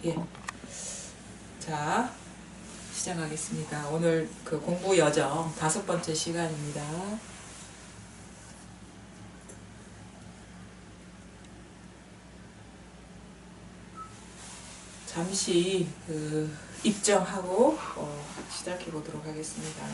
예. 자, 시작하겠습니다. 오늘 그 공부 여정 5번째 시간입니다. 잠시 입정하고 시작해 보도록 하겠습니다.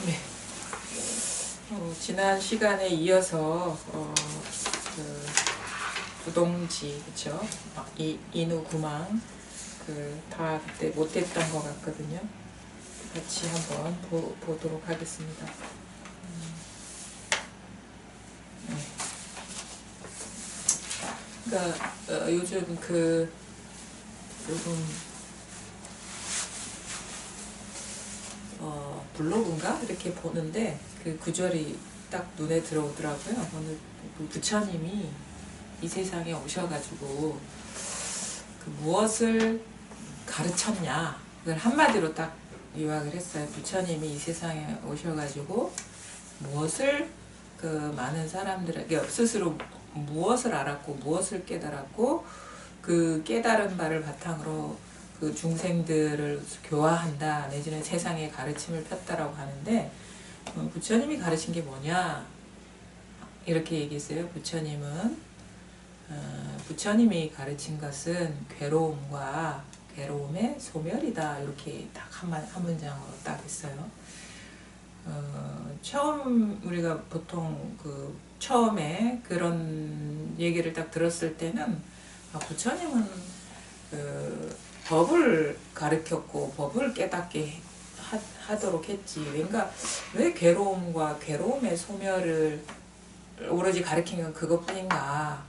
네. 지난 시간에 이어서 그 구동지, 그쵸? 인우구망 다 그때 못했던 것 같거든요. 같이 한번 보도록 하겠습니다. 네. 그러니까 요즘 블로그인가 이렇게 보는데 그 구절이 딱 눈에 들어오더라고요. 어느 부처님이 이 세상에 오셔가지고 무엇을 가르쳤냐, 그걸 한마디로 딱 요약을 했어요. 부처님이 이 세상에 오셔가지고 무엇을 많은 사람들에게 스스로 무엇을 알았고 무엇을 깨달았고 그 깨달은 바를 바탕으로 그 중생들을 교화한다, 내지는 세상에 가르침을 폈다라고 하는데, 부처님이 가르친 게 뭐냐 이렇게 얘기했어요. 부처님이 가르친 것은 괴로움과 괴로움의 소멸이다, 이렇게 딱 한 문장으로 딱 했어요. 처음 우리가 보통 처음에 그런 얘기를 딱 들었을 때는 부처님은 법을 가르쳤고 법을 깨닫게 하도록 했지, 왜 괴로움과 괴로움의 소멸을 오로지 가르친 건 그것뿐인가,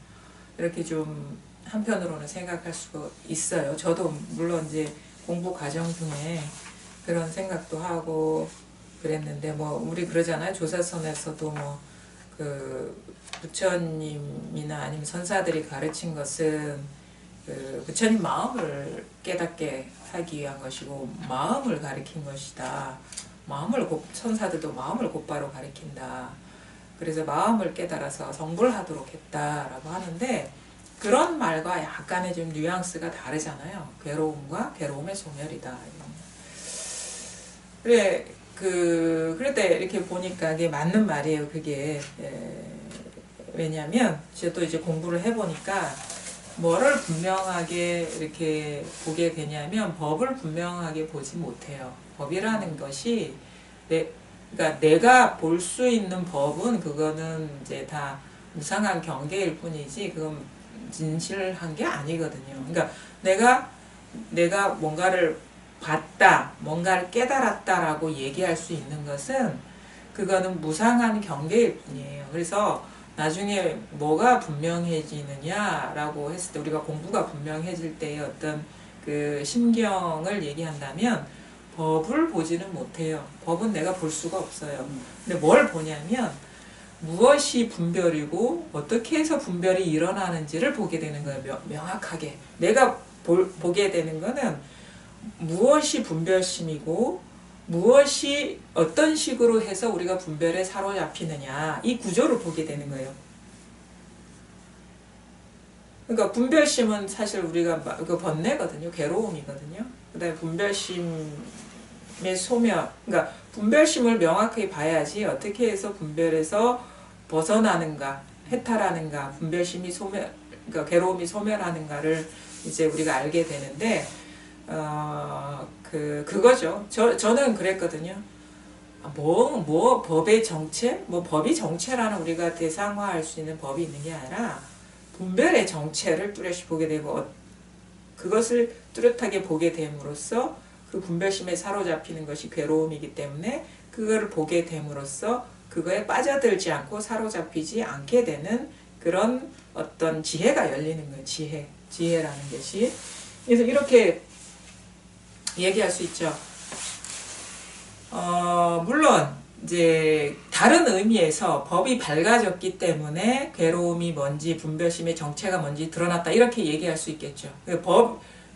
이렇게 좀 한편으로는 생각할 수가 있어요. 저도 물론 이제 공부 과정 중에 그런 생각도 하고 그랬는데, 우리 그러잖아요. 조사선에서도 부처님이나 아니면 선사들이 가르친 것은 부처님 마음을 깨닫게 하기 위한 것이고 마음을 가리킨 것이다. 선사들도 마음을 곧바로 가리킨다. 그래서 마음을 깨달아서 성불하도록 했다라고 하는데, 그런 말과 약간의 좀 뉘앙스가 다르잖아요. 괴로움과 괴로움의 소멸이다. 그래, 그럴 때 이렇게 보니까 이게 맞는 말이에요. 그게. 왜냐면 저도 이제 공부를 해보니까 뭐를 분명하게 이렇게 보게 되냐면 법을 분명하게 보지 못해요. 법이라는 것이 그러니까 내가 볼 수 있는 법은 그거는 이제 다 무상한 경계일 뿐이지 그건 진실한 게 아니거든요. 그러니까 내가 뭔가를 봤다, 뭔가를 깨달았다라고 얘기할 수 있는 것은 그거는 무상한 경계일 뿐이에요. 그래서 나중에 뭐가 분명해지느냐라고 했을 때 우리가 공부가 분명해질 때의 어떤 그 심경을 얘기한다면 법을 보지는 못해요. 법은 내가 볼 수가 없어요. 근데 뭘 보냐면 무엇이 분별이고 어떻게 해서 분별이 일어나는지를 보게 되는 거예요. 명확하게. 내가 보게 되는 거는 무엇이 분별심이고 무엇이 어떤 식으로 해서 우리가 분별에 사로잡히느냐 이 구조를 보게 되는 거예요. 그러니까 분별심은 사실 우리가 그 번뇌거든요. 괴로움이거든요. 그 다음에 분별심의 소멸, 그러니까 분별심을 명확하게 봐야지 어떻게 해서 분별에서 벗어나는가, 해탈하는가, 분별심이 소멸, 그러니까 괴로움이 소멸하는가를 이제 우리가 알게 되는데, 그거죠. 저는 그랬거든요. 법의 정체? 법이 정체라는 우리가 대상화할 수 있는 법이 있는 게 아니라, 분별의 정체를 뚜렷이 보게 되고 그것을 뚜렷하게 보게 됨으로써 그 분별심에 사로잡히는 것이 괴로움이기 때문에 그거를 보게 됨으로써 그거에 빠져들지 않고 사로잡히지 않게 되는 그런 어떤 지혜가 열리는 거예요. 지혜라는 것이. 그래서 이렇게 얘기할 수 있죠. 물론 이제 다른 의미에서 법이 밝아졌기 때문에 괴로움이 뭔지 분별심의 정체가 뭔지 드러났다 이렇게 얘기할 수 있겠죠.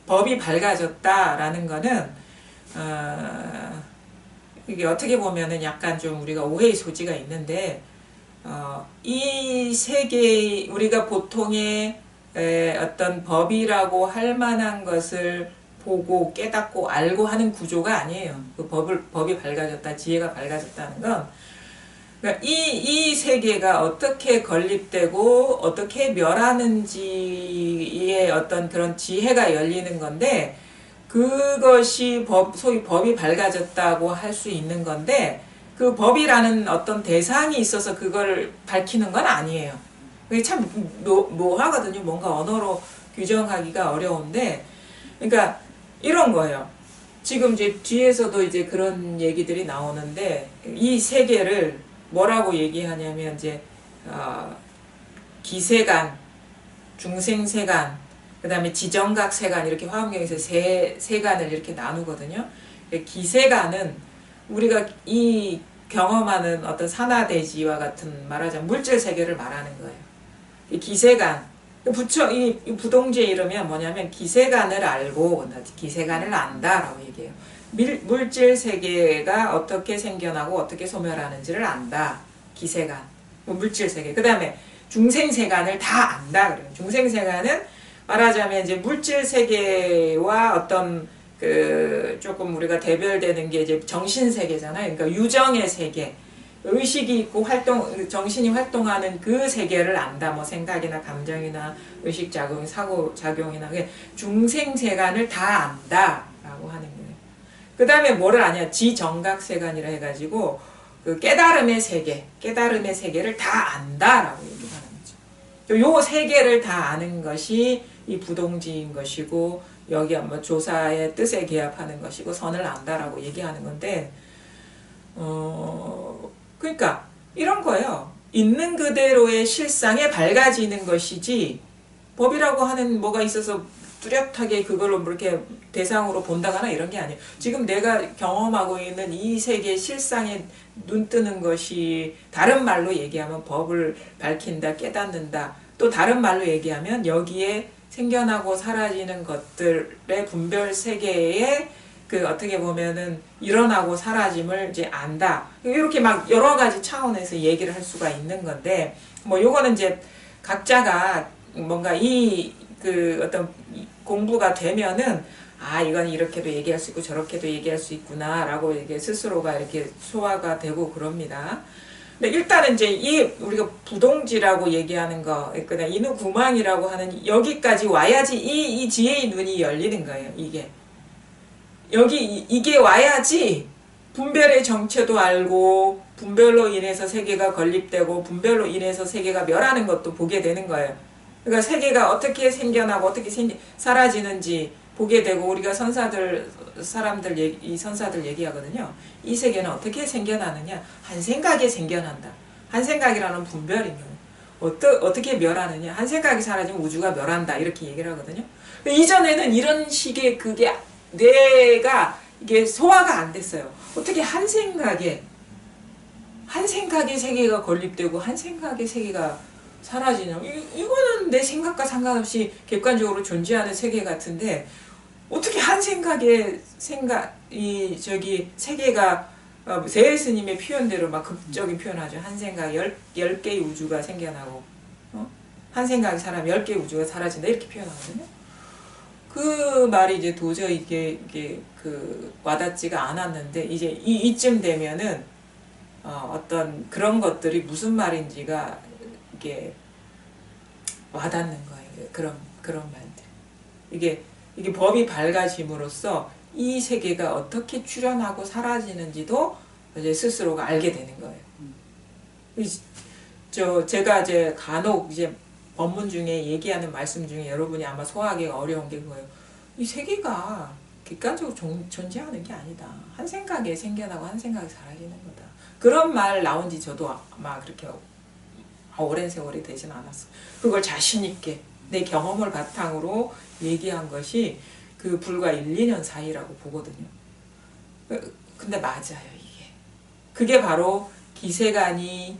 법이 밝아졌다라는 거는 이게 어떻게 보면은 약간 좀 우리가 오해의 소지가 있는데 이 세계의 우리가 보통의 어떤 법이라고 할 만한 것을 보고 깨닫고 알고 하는 구조가 아니에요. 그 법이 밝아졌다, 지혜가 밝아졌다는 건 그러니까 이 세계가 어떻게 건립되고 어떻게 멸하는지의 어떤 그런 지혜가 열리는 건데 그것이 소위 법이 밝아졌다고 할 수 있는 건데 그 법이라는 어떤 대상이 있어서 그걸 밝히는 건 아니에요. 그게 참 묘하거든요. 뭔가 언어로 규정하기가 어려운데 그러니까 이런 거예요. 지금 이제 뒤에서도 이제 그런 얘기들이 나오는데 이 세계를 뭐라고 얘기하냐면 이제 기세간, 중생세간, 그 다음에 지정각세간 이렇게 화엄경에서 세간을 이렇게 나누거든요. 기세간은 우리가 이 경험하는 어떤 산하대지와 같은 말하자면 물질 세계를 말하는 거예요. 이 기세간 이 부동지에 이르면 뭐냐면 기세간을 알고 기세간을 안다라고 얘기해요. 물질 세계가 어떻게 생겨나고 어떻게 소멸하는지를 안다. 기세간, 물질 세계. 그 다음에 중생세간을 다 안다 그래요. 중생세간은 말하자면 이제 물질 세계와 어떤 조금 우리가 대별되는 게 이제 정신 세계잖아요. 그러니까 유정의 세계. 의식이 있고 정신이 활동하는 그 세계를 안다. 뭐 생각이나 감정이나 의식 작용, 사고 작용이나 중생세간을 다 안다라고 하는 거예요. 그 다음에 뭐를 아냐? 지정각세간이라 해가지고 그 깨달음의 세계를 다 안다라고 얘기하는 거죠. 요 세계를 다 아는 것이 이 부동지인 것이고 여기 뭐 조사의 뜻에 기합하는 것이고 선을 안다라고 얘기하는 건데 그러니까 이런 거예요. 있는 그대로의 실상에 밝아지는 것이지 법이라고 하는 뭐가 있어서 뚜렷하게 그걸로 뭐 이렇게 대상으로 본다거나 이런 게 아니에요. 지금 내가 경험하고 있는 이 세계의 실상에 눈 뜨는 것이 다른 말로 얘기하면 법을 밝힌다, 깨닫는다. 또 다른 말로 얘기하면 여기에 생겨나고 사라지는 것들의 분별 세계에 어떻게 보면은 일어나고 사라짐을 이제 안다. 이렇게 막 여러 가지 차원에서 얘기를 할 수가 있는 건데, 뭐 요거는 이제 각자가 뭔가 어떤 공부가 되면은, 이건 이렇게도 얘기할 수 있고 저렇게도 얘기할 수 있구나라고 이게 스스로가 이렇게 소화가 되고 그럽니다. 근데 일단은 이제 우리가 부동지라고 얘기하는 거, 그다음 인후구망이라고 하는 여기까지 와야지 이 지혜의 눈이 열리는 거예요, 이게. 이게 와야지 분별의 정체도 알고 분별로 인해서 세계가 건립되고 분별로 인해서 세계가 멸하는 것도 보게 되는 거예요. 그러니까 세계가 어떻게 생겨나고 어떻게 사라지는지 보게 되고 우리가 선사들 얘기하거든요. 이 세계는 어떻게 생겨나느냐? 한 생각에 생겨난다. 한 생각이라는 분별인 거예요. 어떻게 멸하느냐? 한 생각이 사라지면 우주가 멸한다. 이렇게 얘기를 하거든요. 이전에는 이런 식의 그게 뇌가 이게 소화가 안 됐어요. 어떻게 한 생각에 세계가 건립되고 한 생각의 세계가 사라지냐? 이거는 내 생각과 상관없이 객관적으로 존재하는 세계 같은데 어떻게 한 생각의 세계가 세일 스님의 표현대로 막 극적인 표현하죠. 한 생각 10개의 우주가 생겨나고 한 생각이 사라지면 10개의 우주가 사라진다 이렇게 표현하거든요. 그 말이 이제 도저히 이게 와닿지가 않았는데 이제 이쯤 되면은 어떤 그런 것들이 무슨 말인지가 이게 와닿는 거예요. 그런 말들. 이게 법이 밝아짐으로써 이 세계가 어떻게 출현하고 사라지는지도 이제 스스로가 알게 되는 거예요. 제가 이제 간혹 이제 법문 중에 얘기하는 말씀 중에 여러분이 아마 소화하기가 어려운 게 그거예요. 이 세계가 객관적으로 존재하는 게 아니다. 한 생각에 생겨나고 한 생각에 사라지는 거다. 그런 말 나온 지 저도 아마 그렇게 오랜 세월이 되진 않았어요. 그걸 자신 있게 내 경험을 바탕으로 얘기한 것이 불과 1, 2년 사이라고 보거든요. 근데 맞아요, 이게. 그게 바로 기세간이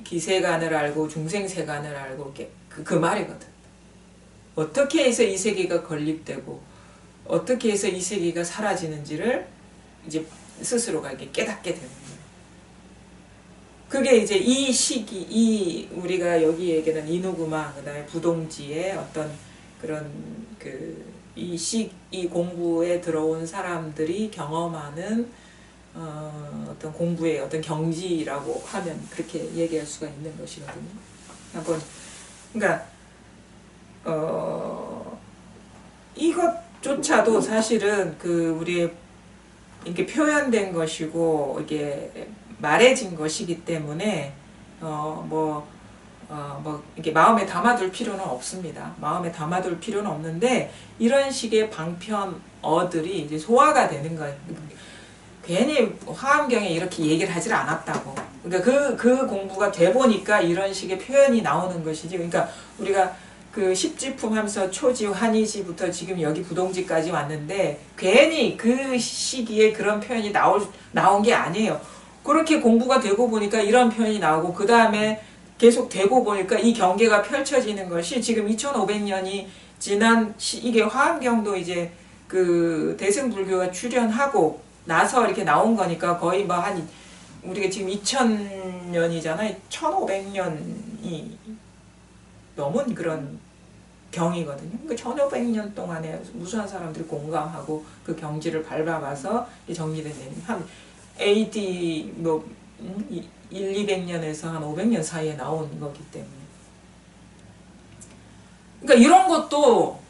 기세간을 알고 중생세간을 알고 그 말이거든. 어떻게 해서 이 세계가 건립되고 어떻게 해서 이 세계가 사라지는지를 이제 스스로가 이렇게 깨닫게 되는 거예요. 그게 이제 이 시기, 우리가 여기 얘기하는 이누구마, 그 다음에 부동지의 어떤 그런 이 공부에 들어온 사람들이 경험하는 어떤 공부의 어떤 경지라고 하면 그렇게 얘기할 수가 있는 것이거든요. 그러니까 이것조차도 사실은 우리의 이게 표현된 것이고 이게 말해진 것이기 때문에 이게 마음에 담아둘 필요는 없습니다. 마음에 담아둘 필요는 없는데 이런 식의 방편어들이 이제 소화가 되는 거예요. 괜히 화엄경에 이렇게 얘기를 하질 않았다고. 그러니까 그 공부가 돼 보니까 이런 식의 표현이 나오는 것이지. 그러니까 우리가 십지품 하면서 초지, 환희지부터 지금 여기 부동지까지 왔는데 괜히 그 시기에 그런 표현이 나온 게 아니에요. 그렇게 공부가 되고 보니까 이런 표현이 나오고 그 다음에 계속 되고 보니까 이 경계가 펼쳐지는 것이 지금 2500년이 지난 이게 화엄경도 이제 대승불교가 출현하고 나서 이렇게 나온 거니까 거의 우리가 지금 2000년이잖아요. 1500년이 넘은 그런 경이거든요. 그러니까 1500년 동안에 무수한 사람들이 공감하고 그 경지를 밟아가서 정리된 한 AD 200년에서 한 500년 사이에 나온 거기 때문에. 그러니까 이런 것도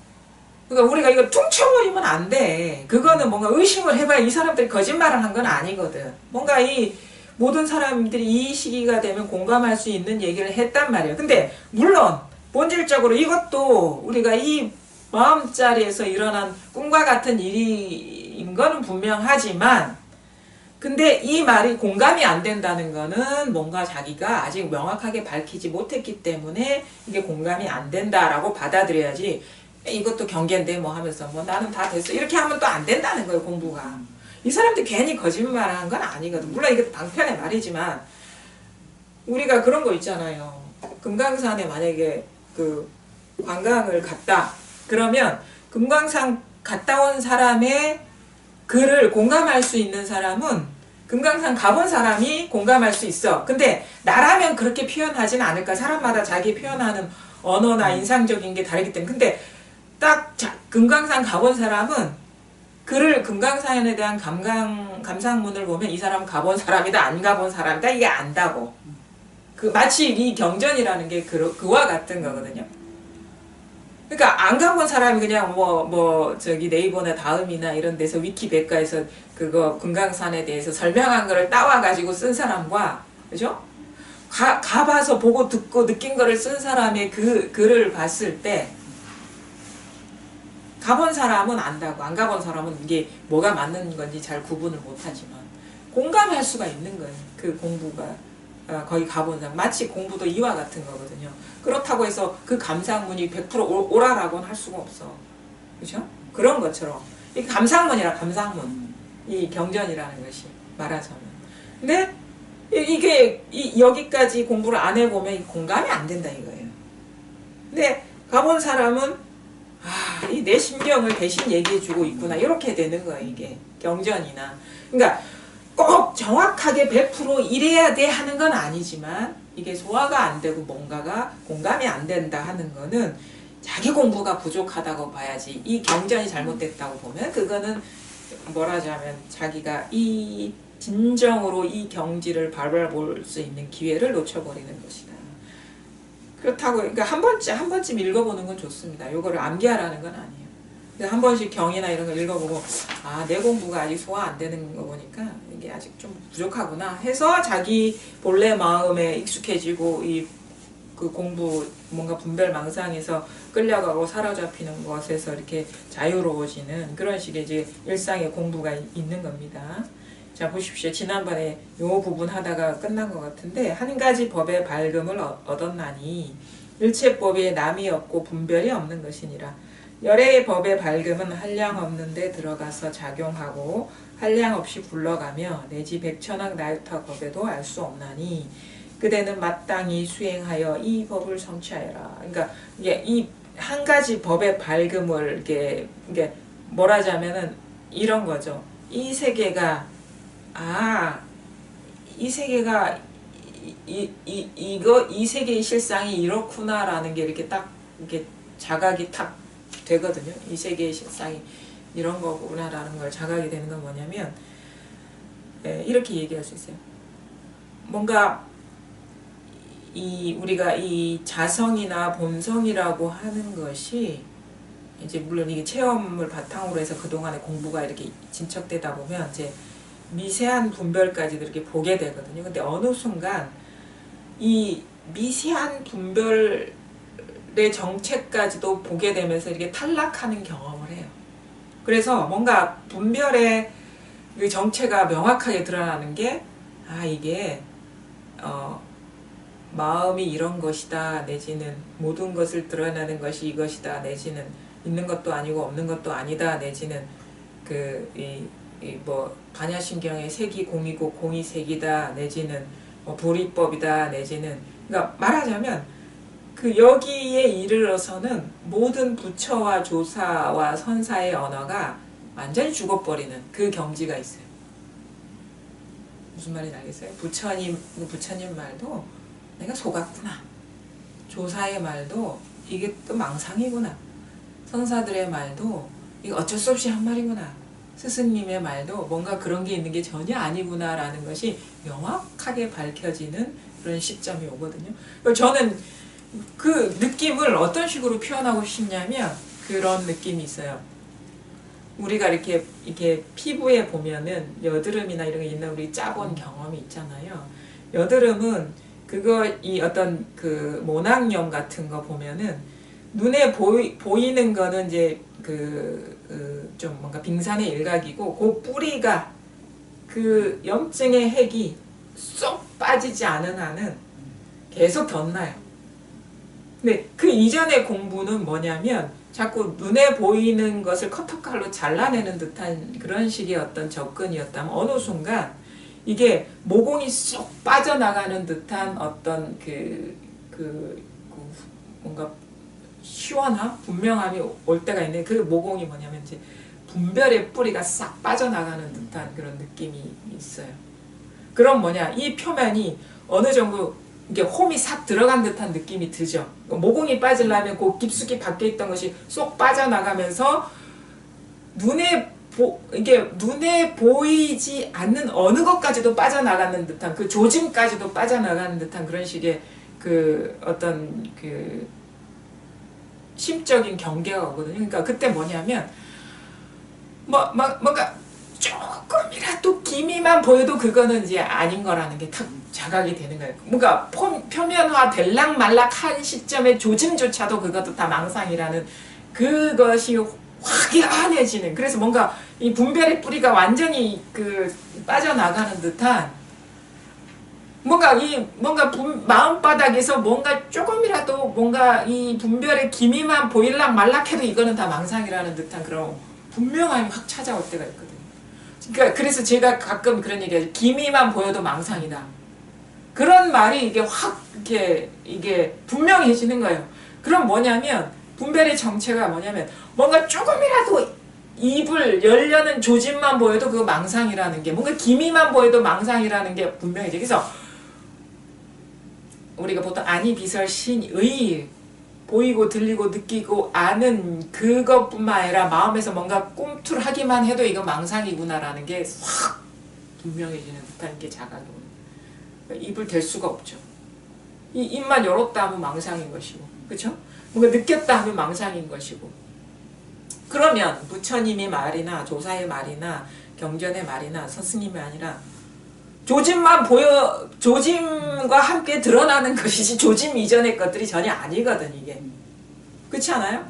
그러니까 우리가 이거 퉁쳐버리면 안 돼. 그거는 뭔가 의심을 해봐야 이 사람들이 거짓말을 한 건 아니거든. 뭔가 이 모든 사람들이 이 시기가 되면 공감할 수 있는 얘기를 했단 말이에요. 근데 물론 본질적으로 이것도 우리가 이 마음자리에서 일어난 꿈과 같은 일인 거는 분명하지만 근데 이 말이 공감이 안 된다는 거는 뭔가 자기가 아직 명확하게 밝히지 못했기 때문에 이게 공감이 안 된다라고 받아들여야지 이것도 경계인데 뭐 하면서 뭐 나는 다 됐어 이렇게 하면 또 안 된다는 거예요. 공부가. 이 사람들 괜히 거짓말을 한 건 아니거든. 물론 이게 방편의 말이지만 우리가 그런 거 있잖아요. 금강산에 만약에 관광을 갔다 그러면 금강산 갔다 온 사람의 글을 공감할 수 있는 사람은 금강산 가본 사람이 공감할 수 있어. 근데 나라면 그렇게 표현하지는 않을까. 사람마다 자기 표현하는 언어나 인상적인 게 다르기 때문에. 근데 딱 금강산 가본 사람은 글을 금강산에 대한 감상문을 보면 이 사람은 가본 사람이다 안 가본 사람이다 이게 안다고. 마치 이 경전이라는 게 그와 같은 거거든요. 그러니까 안 가본 사람이 그냥 저기 네이버나 다음이나 이런 데서 위키백과에서 그거 금강산에 대해서 설명한 거를 따와가지고 쓴 사람과 그죠? 가봐서 보고 듣고 느낀 거를 쓴 사람의 그 글을 봤을 때 가본 사람은 안다고 안 가본 사람은 이게 뭐가 맞는 건지 잘 구분을 못하지만 공감할 수가 있는 거예요. 그 공부가 거기 가본 사람 마치 공부도 이와 같은 거거든요. 그렇다고 해서 그 감상문이 100% 오라라고는 할 수가 없어. 그죠? 그런 것처럼 이 감상문이라 감상문 이 경전이라는 것이 말하자면 근데 이게 여기까지 공부를 안 해보면 공감이 안 된다 이거예요. 근데 가본 사람은 이 내 심경을 대신 얘기해주고 있구나 이렇게 되는 거예요. 이게 경전이나 그러니까 꼭 정확하게 100% 이래야 돼 하는 건 아니지만 이게 소화가 안 되고 뭔가가 공감이 안 된다 하는 거는 자기 공부가 부족하다고 봐야지. 이 경전이 잘못됐다고 보면 그거는 뭐라자면 자기가 이 진정으로 이 경지를 밟아볼 수 있는 기회를 놓쳐버리는 것이다. 그렇다고 그러니까 한 번쯤 읽어보는 건 좋습니다. 요거를 암기하라는 건 아니에요. 한 번씩 경이나 이런 거 읽어보고 내 공부가 아직 소화 안 되는 거 보니까 이게 아직 좀 부족하구나 해서 자기 본래 마음에 익숙해지고 그 공부 뭔가 분별망상에서 끌려가고 사로잡히는 것에서 이렇게 자유로워지는 그런 식의 이제 일상의 공부가 있는 겁니다. 자 보십시오. 지난번에 요 부분 하다가 끝난 것 같은데 한 가지 법의 밝음을 얻었나니 일체법에 남이 없고 분별이 없는 것이니라. 열의 법의 밝음은 한량 없는 데 들어가서 작용하고 한량 없이 굴러가며 내지 백천왕 나유타 법에도 알 수 없나니 그대는 마땅히 수행하여 이 법을 성취하여라. 그러니까 이게 이 한 가지 법의 밝음을 이게 뭐라자면은 이런 거죠. 이 세계가 이 세계가 이 세계의 실상이 이렇구나라는 게 이렇게 딱 이렇게 자각이 탁 되거든요. 이 세계의 실상이 이런 거구나라는 걸 자각이 되는 건 뭐냐면 이렇게 얘기할 수 있어요. 뭔가 우리가 이 자성이나 본성이라고 하는 것이 이제 물론 이게 체험을 바탕으로 해서 그동안의 공부가 이렇게 진척되다 보면 이제 미세한 분별까지도 이렇게 보게 되거든요. 근데 어느 순간 이 미세한 분별의 정체까지도 보게 되면서 이렇게 탈락하는 경험을 해요. 그래서 뭔가 분별의 그 정체가 명확하게 드러나는 게 이게 마음이 이런 것이다 내지는 모든 것을 드러내는 것이 이것이다 내지는 있는 것도 아니고 없는 것도 아니다 내지는 뭐 반야신경의 색이 공이고 공이 색이다 내지는 뭐 불이법이다 내지는 그러니까 말하자면 그 여기에 이르러서는 모든 부처와 조사와 선사의 언어가 완전히 죽어버리는 그 경지가 있어요. 무슨 말인지 알겠어요? 부처님 말도 내가 속았구나. 조사의 말도 이게 또 망상이구나. 선사들의 말도 이게 어쩔 수 없이 한 말이구나. 스승님의 말도 뭔가 그런 게 있는 게 전혀 아니구나 라는 것이 명확하게 밝혀지는 그런 시점이 오거든요. 저는 그 느낌을 어떤 식으로 표현하고 싶냐면 그런 느낌이 있어요. 우리가 이렇게 피부에 보면은 여드름이나 이런 게 있는 우리 짜본 경험이 있잖아요. 여드름은 이 어떤 그 모낭염 같은 거 보면은 눈에 보이는 거는 이제 좀 뭔가 빙산의 일각이고 그 뿌리가 그 염증의 핵이 쏙 빠지지 않은 한은 계속 덧나요. 근데 그 이전의 공부는 뭐냐면 자꾸 눈에 보이는 것을 커터칼로 잘라내는 듯한 그런 식의 어떤 접근이었다면 어느 순간 이게 모공이 쏙 빠져나가는 듯한 어떤 뭔가 시원함? 분명함이 올 때가 있는데 그 모공이 뭐냐면 이제 분별의 뿌리가 싹 빠져나가는 듯한 그런 느낌이 있어요. 그럼 이 표면이 어느 정도 이게 홈이 싹 들어간 듯한 느낌이 들죠. 모공이 빠지려면 그 깊숙이 박혀 있던 것이 쏙 빠져나가면서 눈에 보이지 않는 어느 것까지도 빠져나가는 듯한 그 조짐까지도 빠져나가는 듯한 그런 식의 그 어떤 그 심적인 경계가 오거든요. 그러니까 그때 뭐냐면 뭔가 조금이라도 기미만 보여도 그거는 이제 아닌 거라는 게 탁 자각이 되는 거예요. 뭔가 표면화 될락 말락한 시점의 조짐조차도 그것도 다 망상이라는 그것이 확연해지는 그래서 뭔가 이 분별의 뿌리가 완전히 빠져나가는 듯한 뭔가 마음바닥에서 뭔가 조금이라도 뭔가 이 분별의 기미만 보일락 말락해도 이거는 다 망상이라는 듯한 그런 분명함이 확 찾아올 때가 있거든요. 그러니까 그래서 제가 가끔 그런 얘기하죠. 기미만 보여도 망상이다. 그런 말이 이게 확 이게 분명해지는 거예요. 그럼 뭐냐면 분별의 정체가 뭐냐면 뭔가 조금이라도 입을 열려는 조짐만 보여도 그거 망상이라는 게, 뭔가 기미만 보여도 망상이라는 게 분명해져. 그래서 우리가 보통 아니 비설 신의 보이고 들리고 느끼고 아는 그것뿐만 아니라 마음에서 뭔가 꿈틀하기만 해도 이거 망상이구나라는 게 확 분명해지는 듯한 게 자각이 오는 거예요. 그러니까 입을 댈 수가 없죠. 이 입만 열었다 하면 망상인 것이고, 그렇죠? 뭔가 느꼈다 하면 망상인 것이고. 그러면 부처님의 말이나 조사의 말이나 경전의 말이나 스승님이 아니라 조짐과 함께 드러나는 것이지 조짐 이전의 것들이 전혀 아니거든, 이게. 그렇지 않아요?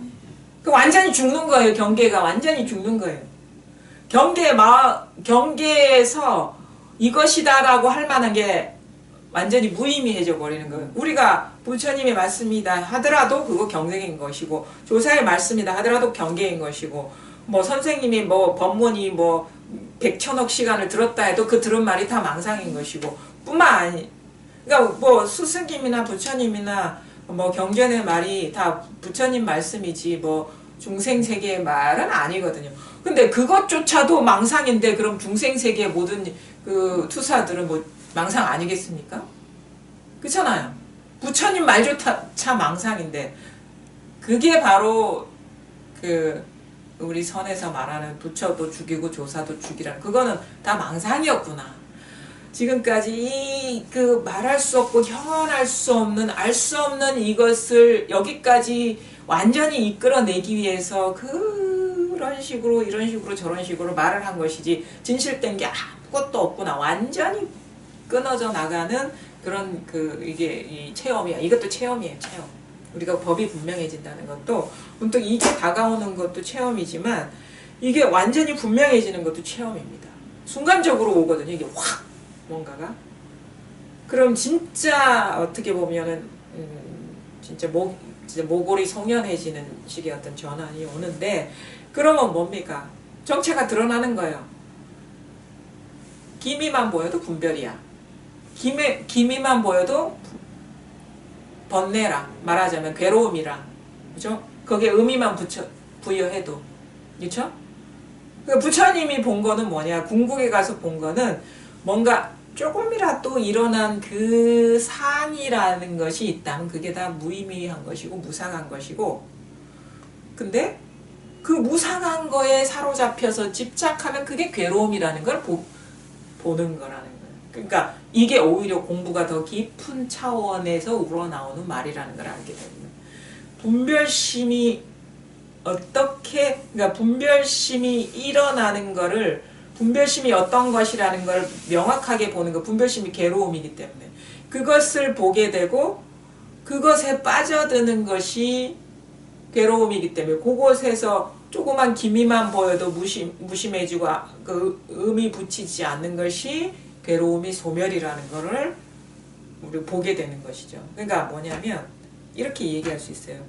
그 완전히 죽는 거예요, 경계가. 완전히 죽는 거예요. 경계에서 이것이다라고 할 만한 게 완전히 무의미해져 버리는 거예요. 우리가 부처님의 말씀이다 하더라도 그거 경계인 것이고, 조사의 말씀이다 하더라도 경계인 것이고, 뭐 선생님이 뭐 법문이 뭐 백천억 시간을 들었다 해도 그 들은 말이 다 망상인 것이고, 뿐만 아니, 그러니까 뭐 스승님이나 부처님이나 뭐 경전의 말이 다 부처님 말씀이지 뭐 중생세계의 말은 아니거든요. 근데 그것조차도 망상인데 그럼 중생세계의 모든 그 투사들은 뭐 망상 아니겠습니까? 그렇잖아요. 부처님 말조차 망상인데, 그게 바로 그 우리 선에서 말하는 부처도 죽이고 조사도 죽이라는, 그거는 다 망상이었구나. 지금까지 그 말할 수 없고 형언할 수 없는, 알 수 없는 이것을 여기까지 완전히 이끌어내기 위해서 그런 식으로 이런 식으로 저런 식으로 말을 한 것이지 진실된 게 아무것도 없구나. 완전히 끊어져 나가는 그런 이게 이 체험이야. 이것도 체험이에요, 체험. 우리가 법이 분명해진다는 것도, 문득 이게 다가오는 것도 체험이지만 이게 완전히 분명해지는 것도 체험입니다. 순간적으로 오거든요, 이게 확 뭔가가. 그럼 진짜 어떻게 보면은 진짜 모골이 송연해지는 식의 어떤 전환이 오는데, 그러면 뭡니까? 정체가 드러나는 거예요. 기미만 보여도 분별이야. 기미만 보여도 번뇌라, 말하자면 괴로움이라, 그죠? 거기에 의미만 부여해도, 그렇죠? 그러니까 부처님이 본 거는 뭐냐? 궁극에 가서 본 거는 뭔가 조금이라도 일어난 그 상이라는 것이 있다면 그게 다 무의미한 것이고 무상한 것이고, 근데 그 무상한 거에 사로잡혀서 집착하면 그게 괴로움이라는 걸 보는 거라는 거예요. 그러니까 이게 오히려 공부가 더 깊은 차원에서 우러나오는 말이라는 걸 알게 됩니다. 분별심이 그러니까 분별심이 일어나는 거를, 분별심이 어떤 것이라는 걸 명확하게 보는 거, 분별심이 괴로움이기 때문에 그것을 보게 되고 그것에 빠져드는 것이 괴로움이기 때문에, 그곳에서 조그만 기미만 보여도 무심해지고 그 의미 붙이지 않는 것이 괴로움이 소멸이라는 거를 우리 보게 되는 것이죠. 그러니까 뭐냐면 이렇게 얘기할 수 있어요.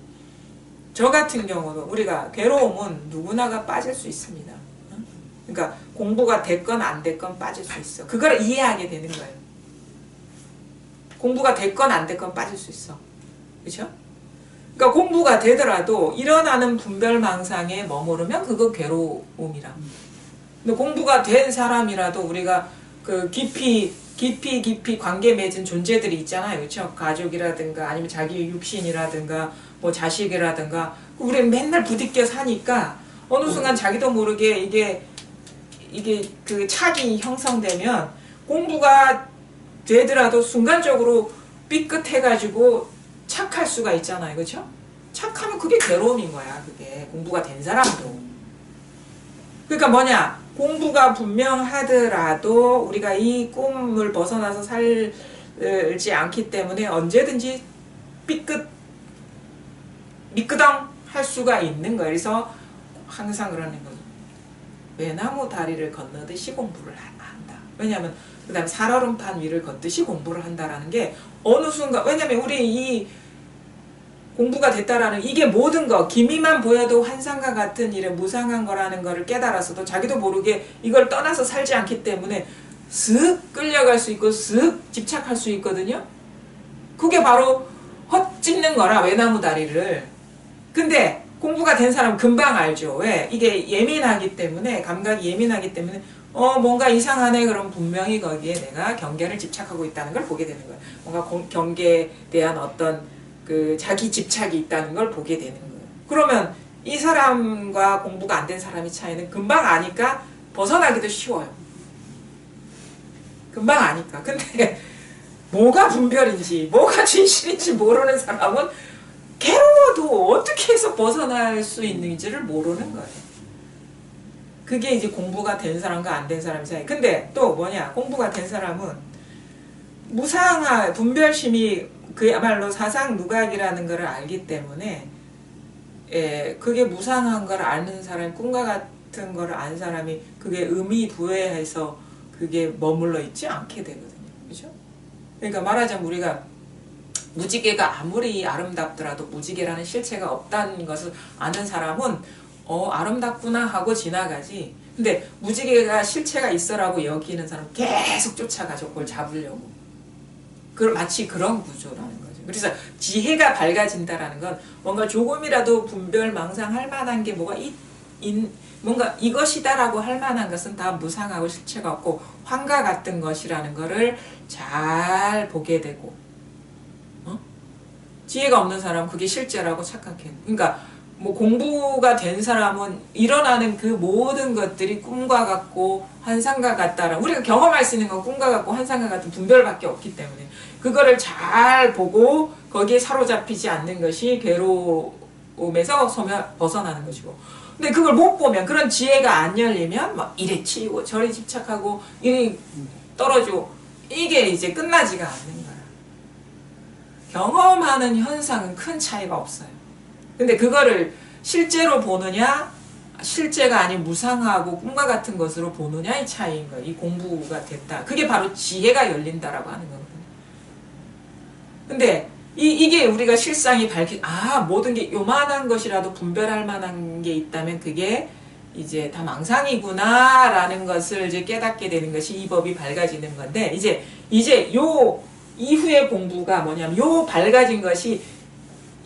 저 같은 경우도 우리가 괴로움은 누구나가 빠질 수 있습니다. 그러니까 공부가 됐건 안 됐건 빠질 수 있어. 그걸 이해하게 되는 거예요. 공부가 됐건 안 됐건 빠질 수 있어. 그렇죠? 그러니까 공부가 되더라도 일어나는 분별망상에 머무르면 그거 괴로움이라. 근데 공부가 된 사람이라도 우리가 그 깊이 관계 맺은 존재들이 있잖아요. 그렇죠? 가족이라든가 아니면 자기 육신이라든가 뭐 자식이라든가, 우리는 맨날 부딪혀 사니까 어느 순간 자기도 모르게 이게 그 착이 형성되면 공부가 되더라도 순간적으로 삐끗해가지고 착할 수가 있잖아요. 그렇죠? 착하면 그게 괴로움인 거야. 그게 공부가 된 사람도. 그러니까 뭐냐? 공부가 분명하더라도 우리가 이 꿈을 벗어나서 살지 않기 때문에 언제든지 미끄덩 할 수가 있는 거예요. 그래서 항상 그러는 거죠. 외나무 다리를 건너듯이 공부를 한다. 왜냐하면 그 다음에 살얼음판 위를 걷듯이 공부를 한다라는 게 어느 순간, 왜냐면 우리 이 공부가 됐다라는 이게 모든 거 기미만 보여도 환상과 같은 일에 무상한 거라는 거를 깨달아서도 자기도 모르게 이걸 떠나서 살지 않기 때문에 쓱 끌려갈 수 있고 쓱 집착할 수 있거든요. 그게 바로 헛짚는 거라, 외나무 다리를. 근데 공부가 된 사람은 금방 알죠. 왜? 이게 예민하기 때문에, 감각이 예민하기 때문에 뭔가 이상하네. 그럼 분명히 거기에 내가 경계를 집착하고 있다는 걸 보게 되는 거예요. 뭔가 경계에 대한 어떤 그 자기 집착이 있다는 걸 보게 되는 거예요. 그러면 이 사람과 공부가 안 된 사람의 차이는 금방 아니까 벗어나기도 쉬워요. 금방 아니까. 근데 뭐가 분별인지 뭐가 진실인지 모르는 사람은 괴로워도 어떻게 해서 벗어날 수 있는지를 모르는 거예요. 그게 이제 공부가 된 사람과 안 된 사람의 차이. 근데 또 뭐냐, 공부가 된 사람은 무상한 분별심이 그야말로 사상 누각이라는 것을 알기 때문에, 그게 무상한 걸 아는 사람이, 꿈과 같은 걸 아는 사람이 그게 의미 부여해서 그게 머물러 있지 않게 되거든요. 그죠? 그러니까 말하자면 우리가 무지개가 아무리 아름답더라도 무지개라는 실체가 없다는 것을 아는 사람은 아름답구나 하고 지나가지. 근데 무지개가 실체가 있어라고 여기는 사람 계속 쫓아가죠. 그걸 잡으려고. 마치 그런 구조라는 거죠. 그래서 지혜가 밝아진다라는 건 뭔가 조금이라도 분별 망상할 만한 게 뭔가 이것이다라고 할 만한 것은 다 무상하고 실체가 없고 환과 같은 것이라는 거를 잘 보게 되고, 지혜가 없는 사람은 그게 실제라고 착각해. 그러니까 뭐 공부가 된 사람은 일어나는 그 모든 것들이 꿈과 같고 환상과 같다라, 우리가 경험할 수 있는 건 꿈과 같고 환상과 같은 분별밖에 없기 때문에 그거를 잘 보고 거기에 사로잡히지 않는 것이 괴로움에서 벗어나는 것이고, 근데 그걸 못 보면, 그런 지혜가 안 열리면 막 이래 치이고 저리 집착하고 이리 떨어지고, 이게 이제 끝나지가 않는 거야. 경험하는 현상은 큰 차이가 없어요. 근데 그거를 실제로 보느냐, 실제가 아닌 무상하고 꿈과 같은 것으로 보느냐의 차이인 거예요. 이 공부가 됐다. 그게 바로 지혜가 열린다라고 하는 거거든요. 근데 이게 우리가 실상이 모든 게 요만한 것이라도 분별할 만한 게 있다면 그게 이제 다 망상이구나 라는 것을 이제 깨닫게 되는 것이 이 법이 밝아지는 건데, 이제 요 이후의 공부가 뭐냐면, 요 밝아진 것이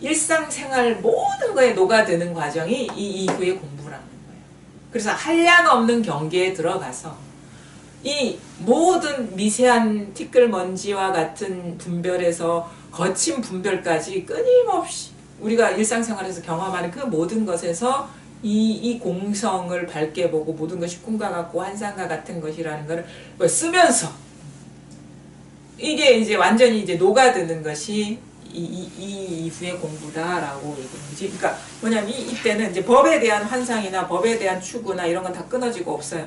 일상생활 모든 거에 녹아드는 과정이 이 이후의 공부라는 거예요. 그래서 한량없는 경계에 들어가서 이 모든 미세한 티끌먼지와 같은 분별에서 거친 분별까지 끊임없이 우리가 일상생활에서 경험하는 그 모든 것에서 이 공성을 밝게 보고 모든 것이 꿈과 같고 환상과 같은 것이라는 걸 쓰면서 이게 이제 완전히 이제 녹아드는 것이 이 이후의 공부다라고 얘기하지. 그러니까 뭐냐면 이때는 이제 법에 대한 환상이나 법에 대한 추구나 이런 건 다 끊어지고 없어요.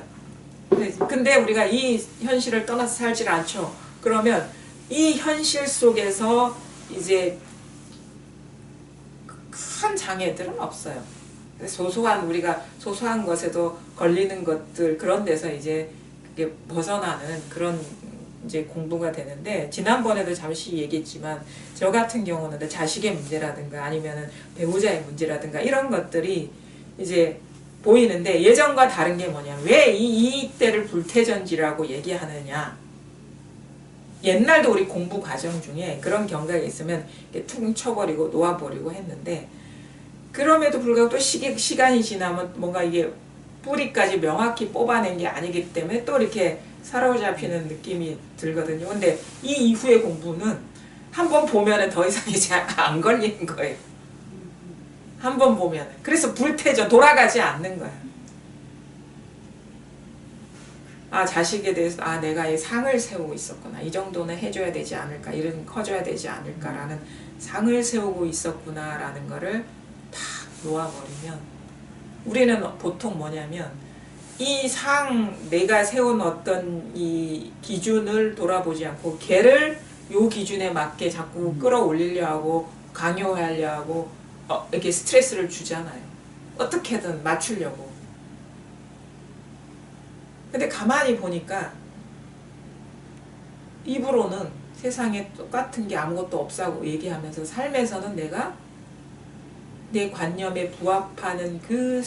근데 우리가 이 현실을 떠나서 살질 않죠. 그러면 이 현실 속에서 이제 큰 장애들은 없어요. 우리가 소소한 것에도 걸리는 것들, 그런 데서 이제 그게 벗어나는 그런 이제 공부가 되는데, 지난번에도 잠시 얘기했지만 저 같은 경우는 자식의 문제라든가 아니면은 배우자의 문제라든가 이런 것들이 이제 보이는데, 예전과 다른 게 뭐냐, 왜 이때를 불태전지라고 얘기하느냐. 옛날도 우리 공부 과정 중에 그런 경각이 있으면 퉁 쳐버리고 놓아버리고 했는데, 그럼에도 불구하고 또 시간이 지나면 뭔가 이게 뿌리까지 명확히 뽑아낸 게 아니기 때문에 또 이렇게 사로잡히는 느낌이 들거든요. 근데 이 이후의 공부는 한번 보면은 더 이상 이제 안 걸리는 거예요. 한번 보면은. 그래서 불태져 돌아가지 않는 거야. 자식에 대해서 내가 이 상을 세우고 있었구나. 이 정도는 해줘야 되지 않을까. 이런 커져야 되지 않을까라는 상을 세우고 있었구나라는 거를 다 놓아버리면, 우리는 보통 뭐냐면 이 내가 세운 어떤 이 기준을 돌아보지 않고 걔를 요 기준에 맞게 자꾸 끌어올리려 하고 강요하려 하고 이렇게 스트레스를 주잖아요. 어떻게든 맞추려고. 근데 가만히 보니까 입으로는 세상에 똑같은 게 아무것도 없다고 얘기하면서 삶에서는 내가 내 관념에 부합하는 그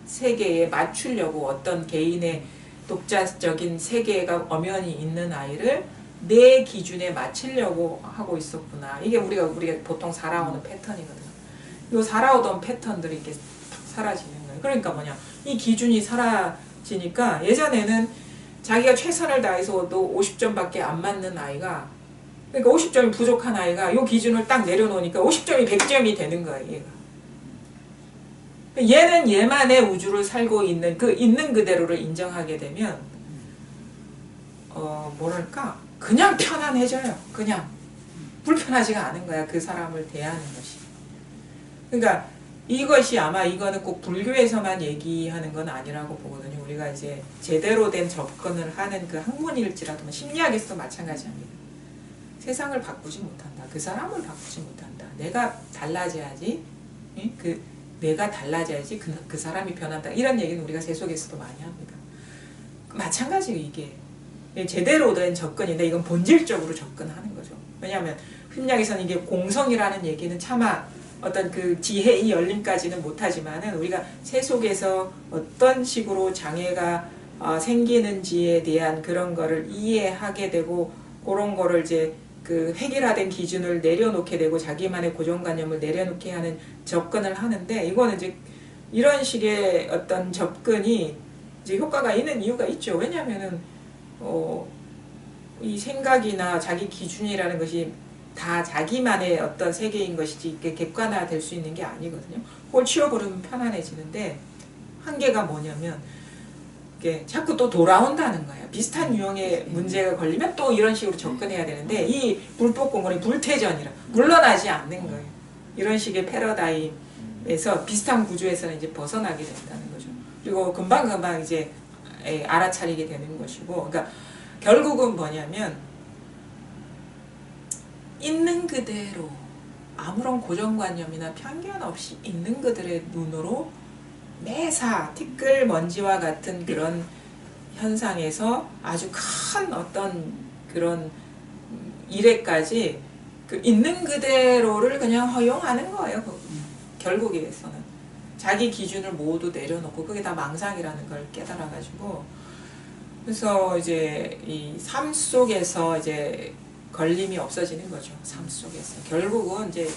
세계에 맞추려고 어떤 개인의 독자적인 세계가 엄연히 있는 아이를 내 기준에 맞추려고 하고 있었구나. 이게 우리가 보통 살아오는 패턴이거든. 요 살아오던 패턴들이 이렇게 사라지는 거예요. 그러니까 뭐냐, 이 기준이 사라지니까 예전에는 자기가 최선을 다해서도 50점밖에 안 맞는 아이가, 그러니까 50점이 부족한 아이가 요 기준을 딱 내려놓으니까 50점이 100점이 되는 거예요. 얘가. 얘는 얘만의 우주를 살고 있는 그 있는 그대로를 인정하게 되면 뭐랄까, 그냥 편안해져요. 그냥 불편하지가 않은 거야. 그 사람을 대하는 것이. 그러니까 이것이 아마 이거는 꼭 불교에서만 얘기하는 건 아니라고 보거든요. 우리가 이제 제대로 된 접근을 하는 그 학문일지라도 심리학에서도 마찬가지합니다. 세상을 바꾸지 못한다. 그 사람을 바꾸지 못한다. 내가 달라져야지. 내가 달라져야지 그 사람이 변한다. 이런 얘기는 우리가 세속에서도 많이 합니다. 마찬가지로 이게 제대로 된 접근인데 이건 본질적으로 접근하는 거죠. 왜냐하면 심리학에서는 이게 공성이라는 얘기는 차마 어떤 그 지혜의 열림까지는 못하지만은 우리가 세속에서 어떤 식으로 장애가 생기는지에 대한 그런 거를 이해하게 되고 그런 거를 이제 그 획일화된 기준을 내려놓게 되고 자기만의 고정관념을 내려놓게 하는 접근을 하는데, 이거는 이제 이런 식의 어떤 접근이 이제 효과가 있는 이유가 있죠. 왜냐하면은 이 생각이나 자기 기준이라는 것이 다 자기만의 어떤 세계인 것이지 이게 객관화될 수 있는 게 아니거든요. 그걸 치워버리면 편안해지는데, 한계가 뭐냐면 이게 자꾸 또 돌아온다는 거예요. 비슷한 유형의 문제가 걸리면 또 이런 식으로 접근해야 되는데 이 불법공론이 불태전이라 물러나지 않는 거예요. 이런 식의 패러다임에서 비슷한 구조에서는 이제 벗어나게 된다는 거죠. 그리고 금방금방 이제 알아차리게 되는 것이고, 그러니까 결국은 뭐냐면 있는 그대로 아무런 고정관념이나 편견 없이 있는 그들의 눈으로 매사 티끌먼지와 같은 그런 현상에서 아주 큰 어떤 그런 일에까지 그 있는 그대로를 그냥 허용하는 거예요. 결국에서는 자기 기준을 모두 내려놓고 그게 다 망상이라는 걸 깨달아가지고, 그래서 이제 이 삶 속에서 이제 걸림이 없어지는 거죠. 삶 속에서 결국은 이제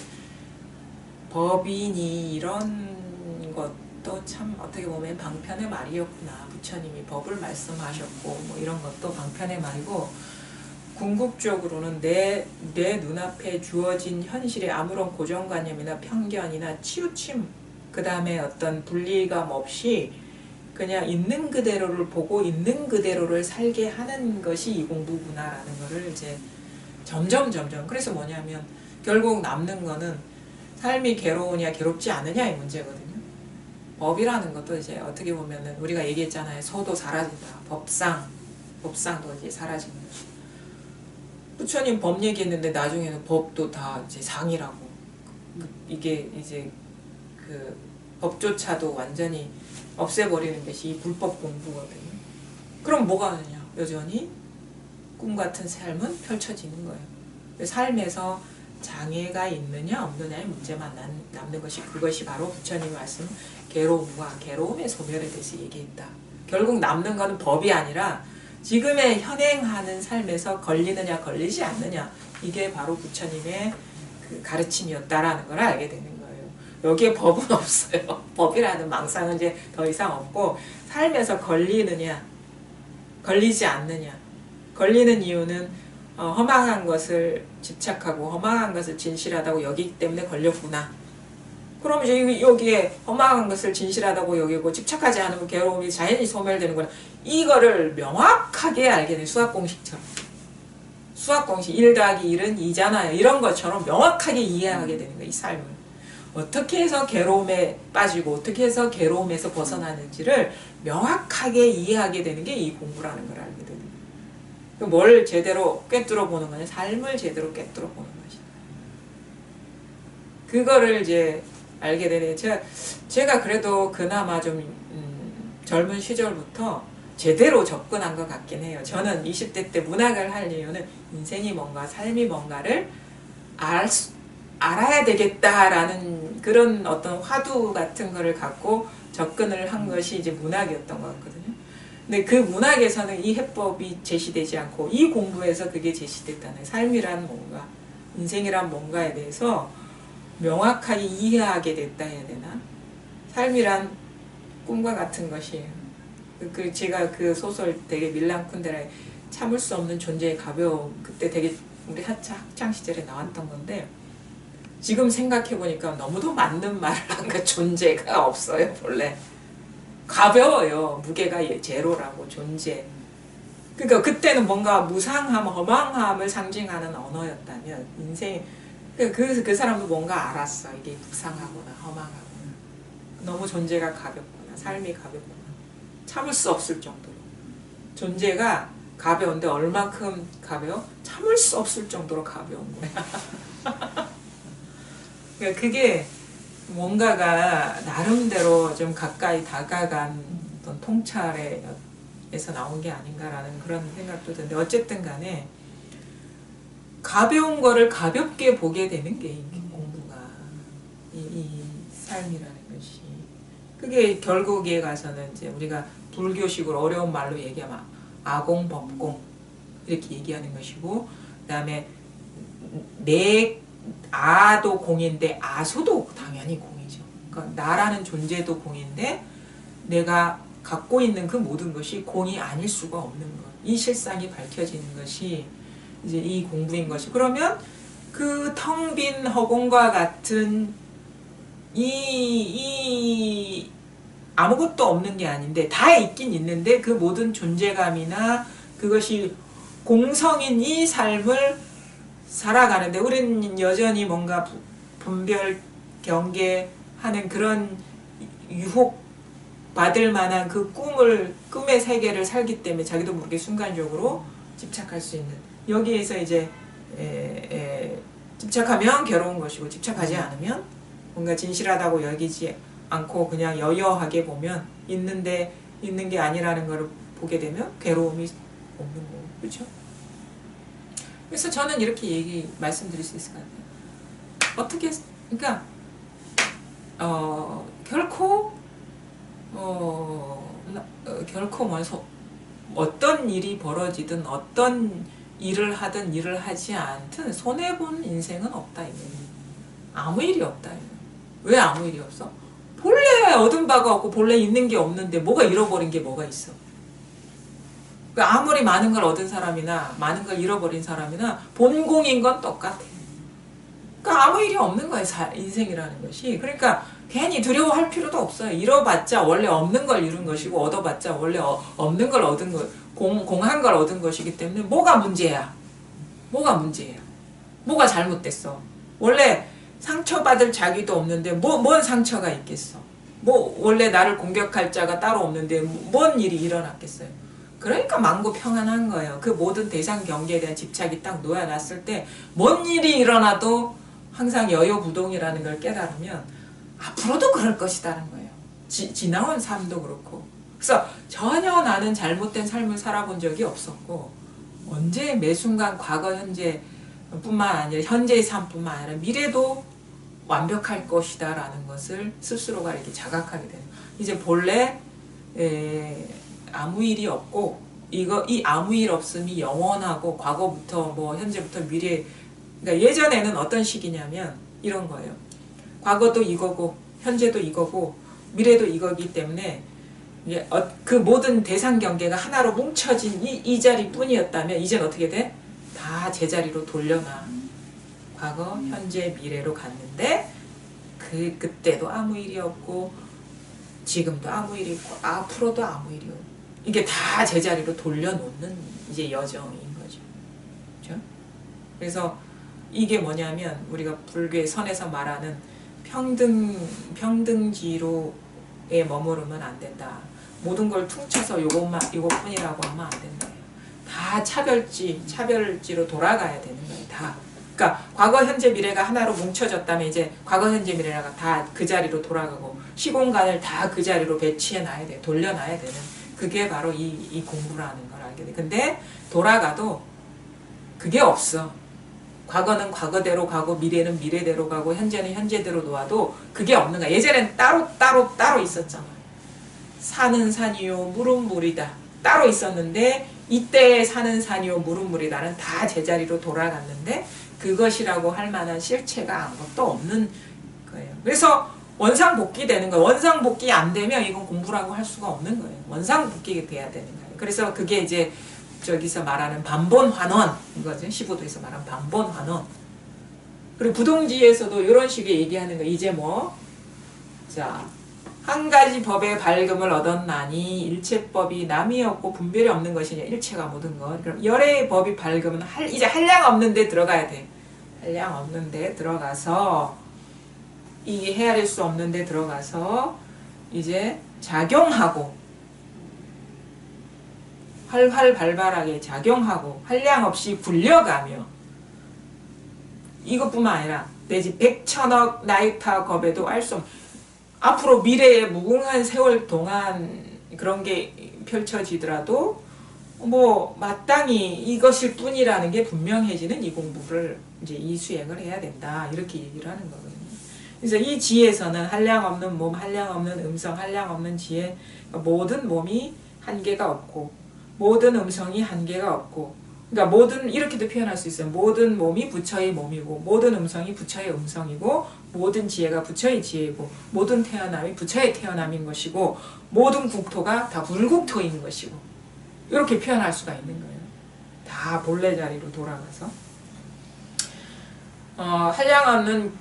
법인이 이런 것도 참 어떻게 보면 방편의 말이었구나. 부처님이 법을 말씀하셨고 뭐 이런 것도 방편의 말이고, 궁극적으로는 내 눈앞에 주어진 현실에 아무런 고정관념이나 편견이나 치우침, 그 다음에 어떤 분리감 없이 그냥 있는 그대로를 보고 있는 그대로를 살게 하는 것이 이 공부구나라는 거를 이제 점점 그래서 뭐냐면 결국 남는 거는 삶이 괴로우냐 괴롭지 않느냐의 문제거든요. 법이라는 것도 이제 어떻게 보면은 우리가 얘기했잖아요. 소도 사라진다. 법상도 이제 사라지는 거죠. 부처님 법 얘기했는데 나중에는 법도 다 이제 상이라고. 이게 이제 그 법조차도 완전히 없애버리는 것이 이 불법 공부거든요. 그럼 뭐가 되냐? 여전히 꿈같은 삶은 펼쳐지는 거예요. 삶에서 장애가 있느냐 없느냐의 문제만 남는 것이, 그것이 바로 부처님 말씀 괴로움과 괴로움의 소멸에 대해서 얘기했다. 결국 남는 것은 법이 아니라 지금의 현행하는 삶에서 걸리느냐 걸리지 않느냐, 이게 바로 부처님의 그 가르침이었다라는 걸 알게 되는 거예요. 여기에 법은 없어요. 법이라는 망상은 이제 더 이상 없고, 삶에서 걸리느냐 걸리지 않느냐, 걸리는 이유는 허망한 것을 집착하고 허망한 것을 진실하다고 여기기 때문에 걸렸구나. 그럼 이제 여기에 허망한 것을 진실하다고 여기고 집착하지 않으면 괴로움이 자연히 소멸되는구나. 이거를 명확하게 알게 돼. 수학공식처럼. 수학공식 1 더하기 1은 2잖아요. 이런 것처럼 명확하게 이해하게 되는 거예요. 이 삶을. 어떻게 해서 괴로움에 빠지고 어떻게 해서 괴로움에서 벗어나는지를 명확하게 이해하게 되는 게 이 공부라는 걸 알게 되는 거예요. 뭘 제대로 꿰뚫어 보는 거냐? 삶을 제대로 꿰뚫어 보는 것이다. 그거를 이제 알게 되네. 제가 그래도 그나마 좀 젊은 시절부터 제대로 접근한 것 같긴 해요. 저는 20대 때 문학을 할 이유는 인생이 뭔가 삶이 뭔가를 알아야 되겠다라는 그런 어떤 화두 같은 거를 갖고 접근을 한 것이 이제 문학이었던 것 같거든요. 근데 그 문학에서는 이 해법이 제시되지 않고 이 공부에서 그게 제시됐다는 삶이란 뭔가, 인생이란 뭔가에 대해서 명확하게 이해하게 됐다 해야 되나? 삶이란 꿈과 같은 것이에요. 제가 그 소설 되게 밀란 쿤데라의 참을 수 없는 존재의 가벼움, 그때 되게 우리 학창 시절에 나왔던 건데, 지금 생각해보니까 너무도 맞는 말을 한 거, 존재가 없어요, 본래. 가벼워요. 무게가 제로라고, 존재. 그러니까 그때는 뭔가 무상함, 허망함을 상징하는 언어였다면, 인생, 그 사람도 뭔가 알았어. 이게 무상하구나, 허망하구나. 너무 존재가 가볍구나, 삶이 가볍구나. 참을 수 없을 정도로. 존재가 가벼운데 얼만큼 가벼워? 참을 수 없을 정도로 가벼운 거야. 그러니까 그게 뭔가가 나름대로 좀 가까이 다가간 어떤 통찰에서 나온 게 아닌가라는 그런 생각도 드는데, 어쨌든 간에 가벼운 거를 가볍게 보게 되는 게 공부가, 이 삶이라는 것이. 그게 결국에 가서는 이제 우리가 불교식으로 어려운 말로 얘기하면 아공법공 이렇게 얘기하는 것이고, 그 다음에 아도 공인데 아소도 당연히 공이죠. 그러니까 나라는 존재도 공인데 내가 갖고 있는 그 모든 것이 공이 아닐 수가 없는 것. 이 실상이 밝혀지는 것이 이제 이 공부인 것이. 그러면 그 텅 빈 허공과 같은 이 아무것도 없는 게 아닌데, 다 있긴 있는데 그 모든 존재감이나 그것이 공성인 이 삶을 살아가는데, 우리는 여전히 뭔가 분별 경계하는 그런 유혹 받을 만한 그 꿈의 세계를 살기 때문에 자기도 모르게 순간적으로 집착할 수 있는, 여기에서 이제 집착하면 괴로운 것이고, 집착하지 않으면 뭔가 진실하다고 여기지 않고 그냥 여여하게 보면 있는 게 아니라는 걸 보게 되면 괴로움이 없는 거고, 그렇죠? 그래서 저는 이렇게 말씀드릴 수 있을 것 같아요. 어떻게, 그러니까 결코 어떤 일이 벌어지든 어떤 일을 하든 일을 하지 않든 손해본 인생은 없다. 아무 일이 없다. 왜 아무 일이 없어? 본래 얻은 바가 없고 본래 있는 게 없는데 뭐가 잃어버린 게 뭐가 있어? 아무리 많은 걸 얻은 사람이나 많은 걸 잃어버린 사람이나 본공인 건 똑같아. 그러니까 아무 일이 없는 거예요, 인생이라는 것이. 그러니까 괜히 두려워할 필요도 없어요. 잃어봤자 원래 없는 걸 잃은 것이고, 얻어봤자 원래 없는 걸 얻은 거, 공한 걸 얻은 것이기 때문에 뭐가 문제야? 뭐가 문제야? 뭐가 잘못됐어? 원래 상처받을 자기도 없는데 뭔 상처가 있겠어? 원래 나를 공격할 자가 따로 없는데 뭔 일이 일어났겠어요? 그러니까 만고 평안한 거예요. 그 모든 대상 경계에 대한 집착이 딱 놓여놨을 때 뭔 일이 일어나도 항상 여여부동이라는 걸 깨달으면 앞으로도 그럴 것이라는 거예요. 지나온 삶도 그렇고. 그래서 전혀 나는 잘못된 삶을 살아본 적이 없었고, 언제 매 순간 과거 현재 뿐만 아니라 현재의 삶뿐만 아니라 미래도 완벽할 것이다 라는 것을 스스로가 이렇게 자각하게 되는, 이제 본래 아무 일이 없고 이 아무 일 없음이 영원하고 과거부터 현재부터 미래. 그러니까 예전에는 어떤 식이냐면 이런 거예요. 과거도 이거고 현재도 이거고 미래도 이거기 때문에 그 모든 대상 경계가 하나로 뭉쳐진 이 자리뿐이었다면, 이제는 어떻게 돼? 다 제자리로 돌려놔. 과거, 현재, 미래로 갔는데 그때도 아무 일이 없고 지금도 아무 일이 있고 앞으로도 아무 일이 없고, 이게 다 제자리로 돌려놓는 이제 여정인 거죠. 그렇죠? 그래서 이게 뭐냐면 우리가 불교의 선에서 말하는 평등지로에 머무르면 안 된다. 모든 걸 퉁쳐서 이것뿐이라고 하면 안 된다. 다 차별지로 돌아가야 되는 거예요. 다. 그러니까 과거, 현재, 미래가 하나로 뭉쳐졌다면 이제 과거, 현재, 미래가 다 그 자리로 돌아가고 시공간을 다 그 자리로 배치해 놔야 돼. 돌려놔야 되는 그게 바로 이 공부라는 걸 알게 돼. 근데 돌아가도 그게 없어. 과거는 과거대로 가고 미래는 미래대로 가고 현재는 현재대로 놓아도 그게 없는 거야. 예전엔 따로 있었잖아. 산은 산이요 물은 물이다. 따로 있었는데 이때 산은 산이요 물은 물이다는 다 제자리로 돌아갔는데 그것이라고 할 만한 실체가 아무것도 없는 거예요. 그래서 원상복귀 되는 거예요. 원상복귀 안 되면 이건 공부라고 할 수가 없는 거예요. 원상복귀가 돼야 되는 거예요. 그래서 그게 이제 저기서 말하는 반본환원 이거죠. 15도에서 말하는 반본환원. 그리고 부동지에서도 이런 식의 얘기하는 거. 이제 뭐 자, 한 가지 법의 밝음을 얻었나니 일체법이 남이 없고 분별이 없는 것이냐. 일체가 모든 것. 그럼 열의 법이 밝으면 이제 한량 없는 데 들어가야 돼. 한량 없는 데 들어가서 이게 헤아릴 수 없는 데 들어가서 이제 작용하고 활활 발발하게 작용하고 한량 없이 굴려가며 이것뿐만 아니라 내지 백천억 나이타 겁에도 알 수 없는 앞으로 미래의 무궁한 세월 동안 그런 게 펼쳐지더라도 뭐 마땅히 이것일 뿐이라는 게 분명해지는 이 공부를 이제 이 수행을 해야 된다 이렇게 얘기를 하는 거거든요. 그래서 이 지에서는 한량 없는 몸, 한량 없는 음성, 한량 없는 지에 모든 몸이 한계가 없고 모든 음성이 한계가 없고 그러니까 모든 이렇게도 표현할 수 있어요. 모든 몸이 부처의 몸이고 모든 음성이 부처의 음성이고 모든 지혜가 부처의 지혜고 모든 태어남이 부처의 태어남인 것이고 모든 국토가 다 불국토인 것이고 이렇게 표현할 수가 있는 거예요. 다 본래 자리로 돌아가서 한량 없는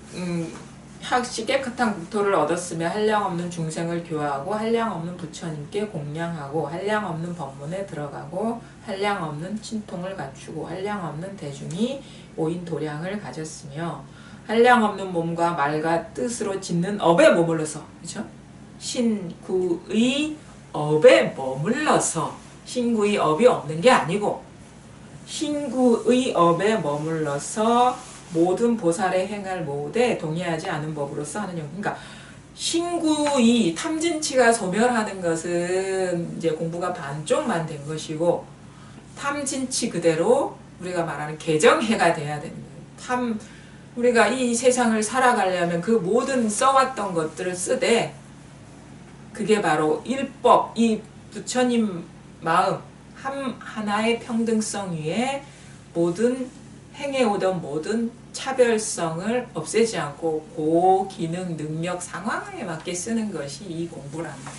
학시 깨끗한 국토를 얻었으며 한량 없는 중생을 교화하고 한량 없는 부처님께 공양하고 한량 없는 법문에 들어가고 한량 없는 친통을 갖추고 한량 없는 대중이 오인 도량을 가졌으며 한량 없는 몸과 말과 뜻으로 짓는 업에 머물러서 그렇죠? 신구의 업에 머물러서 신구의 업이 없는 게 아니고 신구의 업에 머물러서 모든 보살의 행할 모든 동의하지 않은 법으로서 하는 용. 그러니까 신구의 탐진치가 소멸하는 것은 이제 공부가 반쪽만 된 것이고 탐진치 그대로 우리가 말하는 개정해가 돼야 되는 거예요. 우리가 이 세상을 살아가려면 그 모든 써왔던 것들을 쓰되 그게 바로 일법, 이 부처님 마음 하나의 평등성 위에 모든 행해오던 모든 차별성을 없애지 않고 고기능 능력 상황에 맞게 쓰는 것이 이 공부라는 거예요.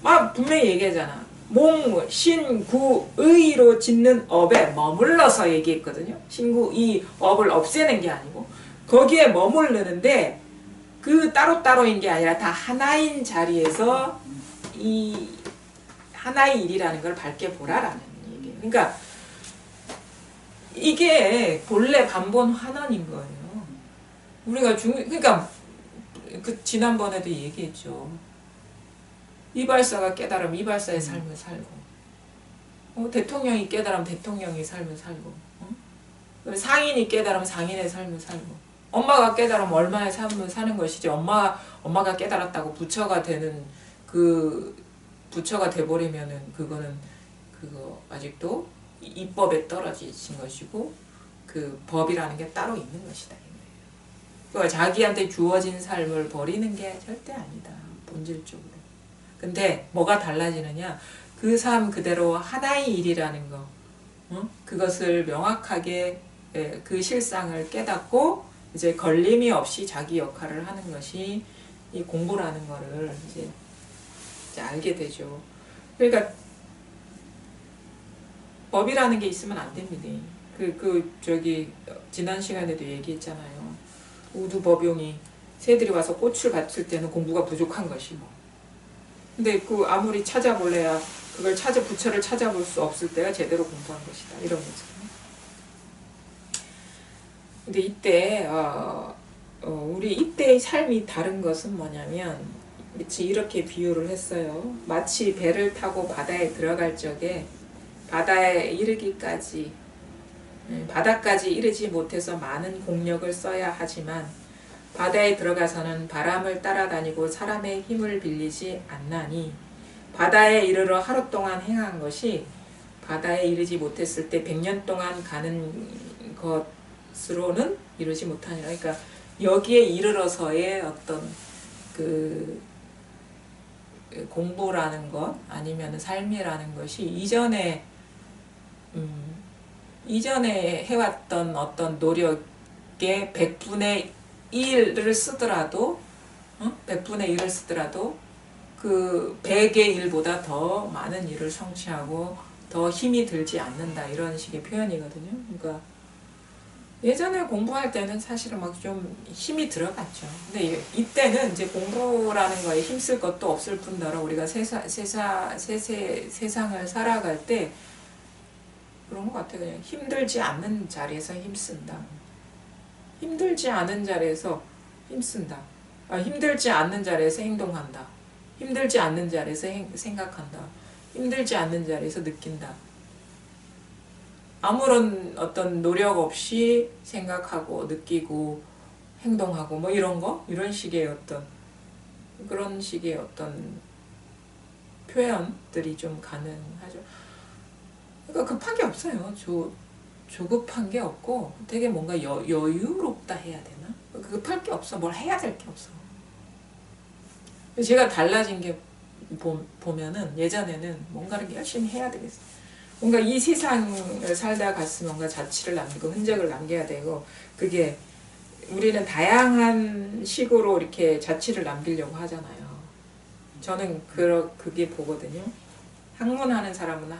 막 분명히 얘기하잖아. 몽, 신, 구, 의로 짓는 업에 머물러서 얘기했거든요. 신구, 이 업을 없애는 게 아니고 거기에 머무르는데 그 따로따로인 게 아니라 다 하나인 자리에서 이 하나의 일이라는 걸 밝게 보라라는 얘기예요. 그러니까 이게 본래 반본 환원인 거예요. 우리가 그러니까 그 지난번에도 얘기했죠. 이발사가 깨달으면 이발사의 삶을 살고, 대통령이 깨달으면 대통령의 삶을 살고, 상인이 깨달으면 상인의 삶을 살고, 엄마가 깨달으면 얼마의 삶을 사는 것이지. 엄마가 깨달았다고 부처가 되는 부처가 돼버리면은 그거 아직도 이법에 떨어지신 것이고 그 법이라는 게 따로 있는 것이다. 그러니까 자기한테 주어진 삶을 버리는 게 절대 아니다. 본질적으로. 근데 뭐가 달라지느냐? 그 삶 그대로 하나의 일이라는 거. 그것을 명확하게 그 실상을 깨닫고 이제 걸림이 없이 자기 역할을 하는 것이 이 공부라는 거를 이제 알게 되죠. 그러니까 법이라는 게 있으면 안 됩니다. 지난 시간에도 얘기했잖아요. 우두법용이 새들이 와서 꽃을 바칠 때는 공부가 부족한 것이고. 근데 아무리 찾아볼래야 그걸 부처를 찾아볼 수 없을 때가 제대로 공부한 것이다. 이런 거잖아요. 근데 이때, 우리 이때의 삶이 다른 것은 뭐냐면, 이렇게 비유를 했어요. 마치 배를 타고 바다에 들어갈 적에 바다에 이르기까지 바다까지 이르지 못해서 많은 공력을 써야 하지만 바다에 들어가서는 바람을 따라다니고 사람의 힘을 빌리지 않나니 바다에 이르러 하루 동안 행한 것이 바다에 이르지 못했을 때 100년 동안 가는 것으로는 이르지 못하니라. 그러니까 여기에 이르러서의 어떤 그 공부라는 것 아니면 삶이라는 것이 이전에 해왔던 어떤 노력의 100분의 1을 쓰더라도 100분의 1을 쓰더라도 그 100의 1보다 더 많은 일을 성취하고 더 힘이 들지 않는다, 이런 식의 표현이거든요. 그러니까 예전에 공부할 때는 사실은 막 좀 힘이 들어갔죠. 근데 이때는 이제 공부라는 거에 힘쓸 것도 없을 뿐더러 우리가 세상을 살아갈 때 그런 것 같아요. 그냥 힘들지 않는 자리에서 힘쓴다. 힘들지 않은 자리에서 힘쓴다. 힘들지 않는 자리에서 행동한다. 힘들지 않는 자리에서 생각한다. 힘들지 않는 자리에서 느낀다. 아무런 어떤 노력 없이 생각하고 느끼고 행동하고 뭐 이런 거? 이런 식의 어떤 그런 식의 어떤 표현들이 좀 가능하죠. 그러니까 급한 게 없어요. 조급한 게 없고 되게 뭔가 여유롭다 해야 되나? 급할 게 없어. 뭘 해야 될 게 없어. 제가 달라진 게 보면은 예전에는 뭔가를 열심히 해야 되겠어. 뭔가 이 세상을 살다 갔으면 뭔가 자취를 남기고 흔적을 남겨야 되고, 그게 우리는 다양한 식으로 이렇게 자취를 남기려고 하잖아요. 저는 그게 보거든요. 학문하는 사람은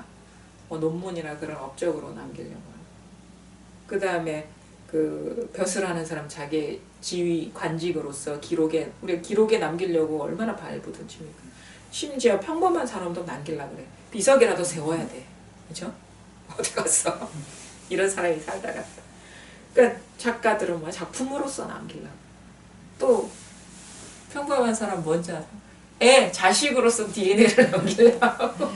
뭐 논문이나 그런 업적으로 남기려고 하고, 그 다음에 그 벼슬하는 사람 자기 지위 관직으로서 우리가 기록에 남기려고 얼마나 발부든 칩니까. 심지어 평범한 사람도 남기려고 그래. 비석이라도 세워야 돼. 그죠? 어디 갔어? 이런 사람이 살다 갔다. 그러니까 작가들은 뭐 작품으로서 남기려고. 또 평범한 사람 뭔지 알아? 자식으로서 DNA를 남기려고.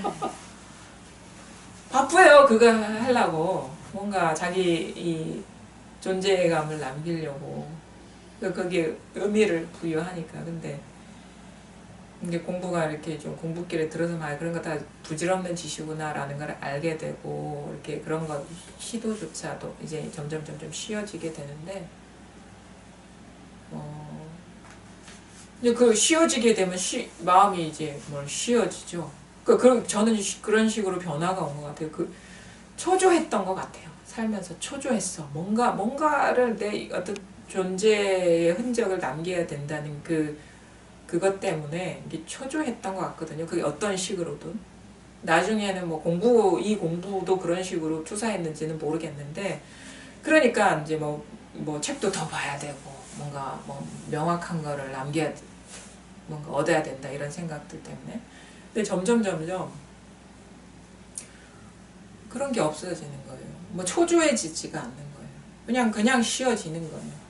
바빠요. 그거 하려고. 뭔가 자기 이 존재감을 남기려고. 거기에 의미를 부여하니까. 근데 이게 공부가 이렇게 좀 공부길에 들어서 그런 거 다 부질없는 짓이구나라는 걸 알게 되고, 이렇게 그런 거 시도조차도 이제 점점 쉬워지게 되는데, 이제 그 쉬워지게 되면 마음이 이제 쉬워지죠. 저는 그런 식으로 변화가 온 것 같아요. 초조했던 것 같아요. 살면서 초조했어. 뭔가를 내 어떤 존재의 흔적을 남겨야 된다는 그것 때문에 이게 초조했던 것 같거든요. 그게 어떤 식으로든. 나중에는 뭐 이 공부도 그런 식으로 투사했는지는 모르겠는데, 그러니까 이제 뭐 책도 더 봐야 되고, 뭔가 명확한 거를 뭔가 얻어야 된다, 이런 생각들 때문에. 근데 점점 그런 게 없어지는 거예요. 초조해지지가 않는 거예요. 그냥 쉬워지는 거예요.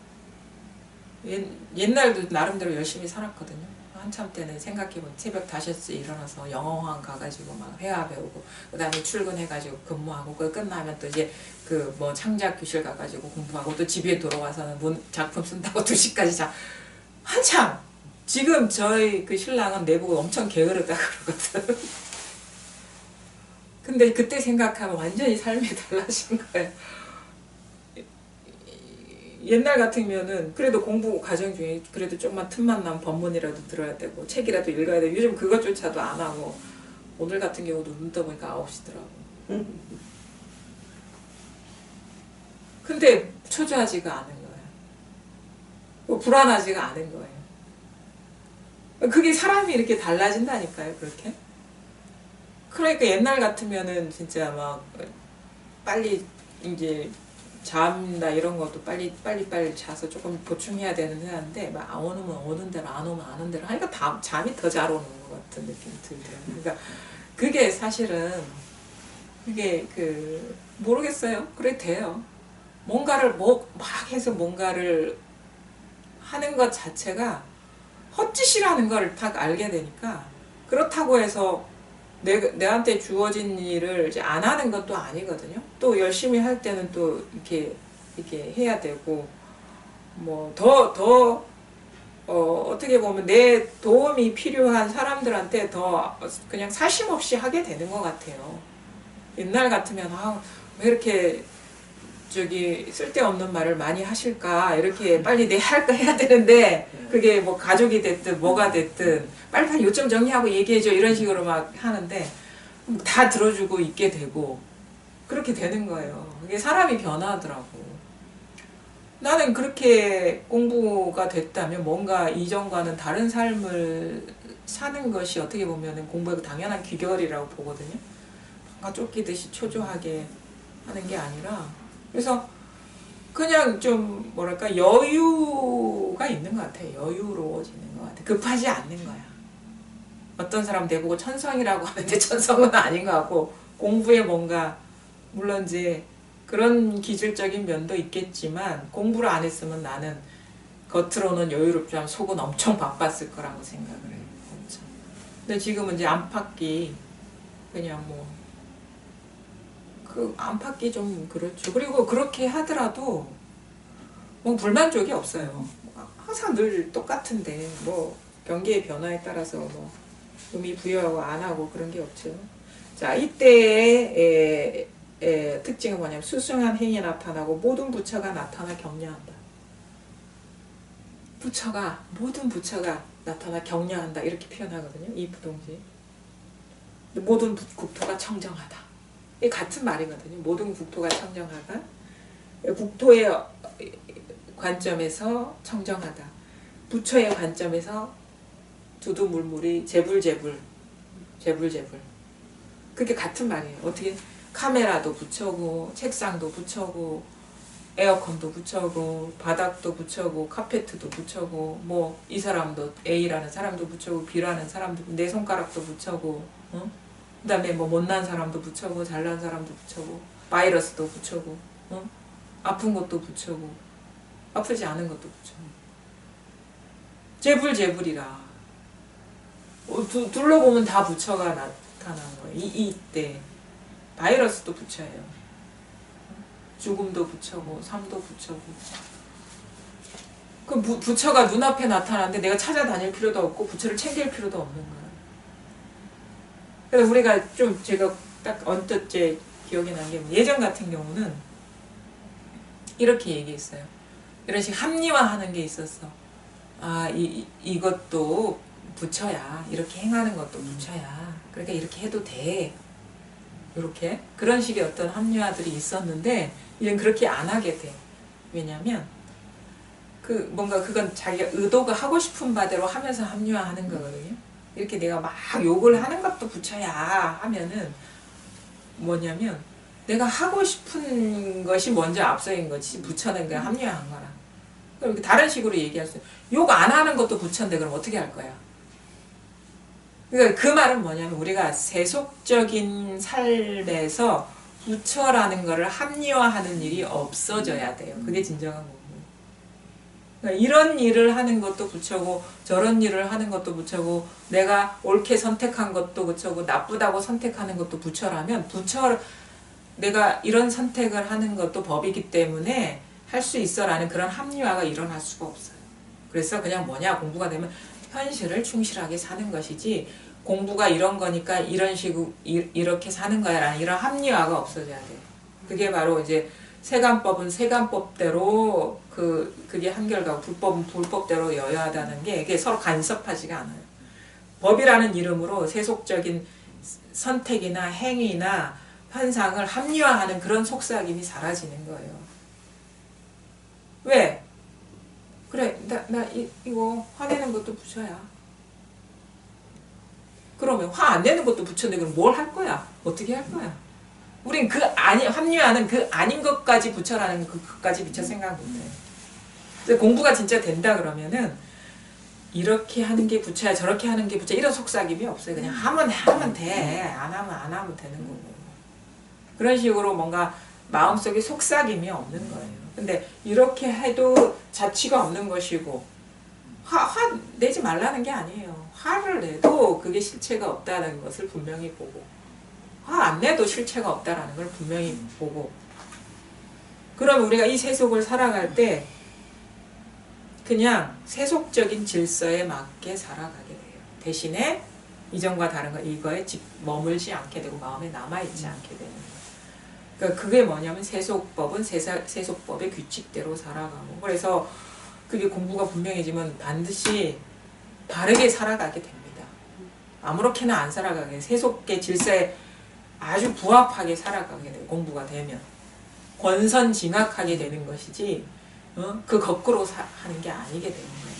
옛날도 나름대로 열심히 살았거든요. 한참 때는 생각해보면 새벽 5시에 일어나서 영어학원 가가지고 막 회화 배우고, 그 다음에 출근해가지고 근무하고, 끝나면 또 이제 창작 교실 가가지고 공부하고, 또 집에 돌아와서는 작품 쓴다고 2시까지 한참! 지금 저희 신랑은 내보고 엄청 게으르다 그러거든. 근데 그때 생각하면 완전히 삶이 달라진 거예요. 옛날 같으면은 그래도 공부 과정 중에 그래도 조금만 틈만 나면 법문이라도 들어야 되고 책이라도 읽어야 되고, 요즘 그것조차도 안 하고, 오늘 같은 경우도 눈 떠보니까 9시더라고. 근데 초조하지가 않은 거예요. 불안하지가 않은 거예요. 그게 사람이 이렇게 달라진다니까요, 그렇게. 그러니까 옛날 같으면은 진짜 빨리 이제 잠이나 이런 것도 빨리 자서 조금 보충해야 되는데, 오면 오는 대로 안 오면 안 오는 대로 하니까 잠이 더 잘 오는 것 같은 느낌이 들더라고요. 그러니까 그게 사실은 모르겠어요. 그래 돼요. 뭔가를 막 해서 뭔가를 하는 것 자체가 헛짓이라는 걸 딱 알게 되니까, 그렇다고 해서 내한테 주어진 일을 이제 안 하는 건 또 아니거든요. 또 열심히 할 때는 또 이렇게 해야 되고, 더 어떻게 보면 내 도움이 필요한 사람들한테 더 그냥 사심 없이 하게 되는 것 같아요. 옛날 같으면 왜 이렇게 저기 쓸데없는 말을 많이 하실까, 이렇게 빨리 내 할 거 해야 되는데, 그게 뭐 가족이 됐든 뭐가 됐든 빨리빨리 요점 정리하고 얘기해줘, 이런 식으로 막 하는데 다 들어주고 있게 되고 그렇게 되는 거예요. 이게 사람이 변하더라고. 나는 그렇게 공부가 됐다면 뭔가 이전과는 다른 삶을 사는 것이 어떻게 보면 공부의 당연한 귀결이라고 보거든요. 뭔가 쫓기듯이 초조하게 하는 게 아니라, 그래서 그냥 좀 뭐랄까 여유가 있는 것 같아요. 여유로워지는 것 같아요. 급하지 않는 거야. 어떤 사람 내보고 천성이라고 하는데 천성은 아닌 것 같고, 공부에 뭔가 물론 이제 그런 기질적인 면도 있겠지만 공부를 안 했으면 나는 겉으로는 여유롭지만 속은 엄청 바빴을 거라고 생각을 해요. 엄청. 근데 지금은 이제 안팎이 그냥 뭐 그 안팎이 좀 그렇죠. 그리고 그렇게 하더라도 뭐 불만족이 없어요. 항상 늘 똑같은데 뭐 경기의 변화에 따라서 뭐 의미 부여하고 안 하고 그런 게 없죠. 자, 이때의 특징은 뭐냐면 수승한 행이 나타나고 모든 부처가 나타나 격려한다. 모든 부처가 나타나 격려한다, 이렇게 표현하거든요. 이 부동지. 모든 국토가 청정하다. 이 같은 말이거든요. 모든 국토가 청정하다. 국토의 관점에서 청정하다. 부처의 관점에서 두두물물이 재불재불. 그게 같은 말이에요. 어떻게 카메라도 부처고, 책상도 부처고, 에어컨도 부처고, 바닥도 부처고, 카페트도 부처고, 뭐 이 사람도 A라는 사람도 부처고, B라는 사람도, 내 손가락도 부처고, 그 다음에 뭐 못난 사람도 부처고, 잘난 사람도 부처고, 바이러스도 부처고, 아픈 것도 부처고, 아프지 않은 것도 부처고. 재불재불이라. 둘러보면 다 부처가 나타나는 거예요. 이때. 바이러스도 부처예요. 죽음도 부처고, 삶도 부처고. 그럼 부처가 눈앞에 나타나는데 내가 찾아다닐 필요도 없고, 부처를 챙길 필요도 없는 거예요. 그래서 우리가 좀 제가 딱 언뜻 제 기억에 난 게, 예전 같은 경우는 이렇게 얘기했어요. 이런 식 합리화하는 게 있었어. 이것도 부처야. 이렇게 행하는 것도 부처야. 그러니까 이렇게 해도 돼. 이렇게 그런 식의 어떤 합리화들이 있었는데 이젠 그렇게 안 하게 돼. 왜냐면 뭔가 그건 자기가 의도가 하고 싶은 바대로 하면서 합리화하는 거거든요. 이렇게 내가 막 욕을 하는 것도 부처야 하면은 뭐냐면 내가 하고 싶은 것이 먼저 앞서인 거지, 부처는 그냥 합리화한 거라. 그럼 다른 식으로 얘기할 수 있어요. 욕 안 하는 것도 부처인데 그럼 어떻게 할 거야? 그러니까 그 말은 뭐냐면 우리가 세속적인 삶에서 부처라는 것을 합리화하는 일이 없어져야 돼요. 그게 진정한 거고. 그러니까 이런 일을 하는 것도 부처고 저런 일을 하는 것도 부처고 내가 옳게 선택한 것도 부처고 나쁘다고 선택하는 것도 부처라면 내가 이런 선택을 하는 것도 법이기 때문에 할 수 있어라는 그런 합리화가 일어날 수가 없어요. 그래서 그냥 뭐냐, 공부가 되면 현실을 충실하게 사는 것이지 공부가 이런 거니까 이런 식으로 이렇게 사는 거야 라는 이런 합리화가 없어져야 돼. 그게 바로 이제 세간법은 세간법대로 그게 한결같고 불법은 불법대로 여야하다는 게 이게 서로 간섭하지가 않아요. 법이라는 이름으로 세속적인 선택이나 행위나 현상을 합리화하는 그런 속삭임이 사라지는 거예요. 왜? 그래, 이거 화내는 것도 부처야. 그러면 화 안 내는 것도 부처인데 그럼 뭘 할 거야? 어떻게 할 거야? 우린 합리화는 그 아닌 것까지 부처라는 그까지 미처 생각 못해. 공부가 진짜 된다 그러면은 이렇게 하는 게 부처야, 저렇게 하는 게 부처야, 이런 속삭임이 없어요. 그냥 하면 돼. 안 하면 되는 거고. 그런 식으로 뭔가 마음속에 속삭임이 없는 거예요. 근데 이렇게 해도 자취가 없는 것이고, 화 내지 말라는 게 아니에요. 화를 내도 그게 실체가 없다는 것을 분명히 보고, 화 안 내도 실체가 없다는 걸 분명히 보고, 그러면 우리가 이 세속을 살아갈 때 그냥 세속적인 질서에 맞게 살아가게 돼요. 대신에 이전과 다른 거 이거에 머물지 않게 되고 마음에 남아있지 않게 되는 거예요. 그러니까 그게 뭐냐면 세속법은 세속법의 규칙대로 살아가고, 그래서 그게 공부가 분명해지면 반드시 바르게 살아가게 됩니다. 아무렇게나 안 살아가게, 세속의 질서에 아주 부합하게 살아가게 돼요. 공부가 되면 권선징악하게 되는 것이지 그 거꾸로 하는 게 아니게 되는 거예요.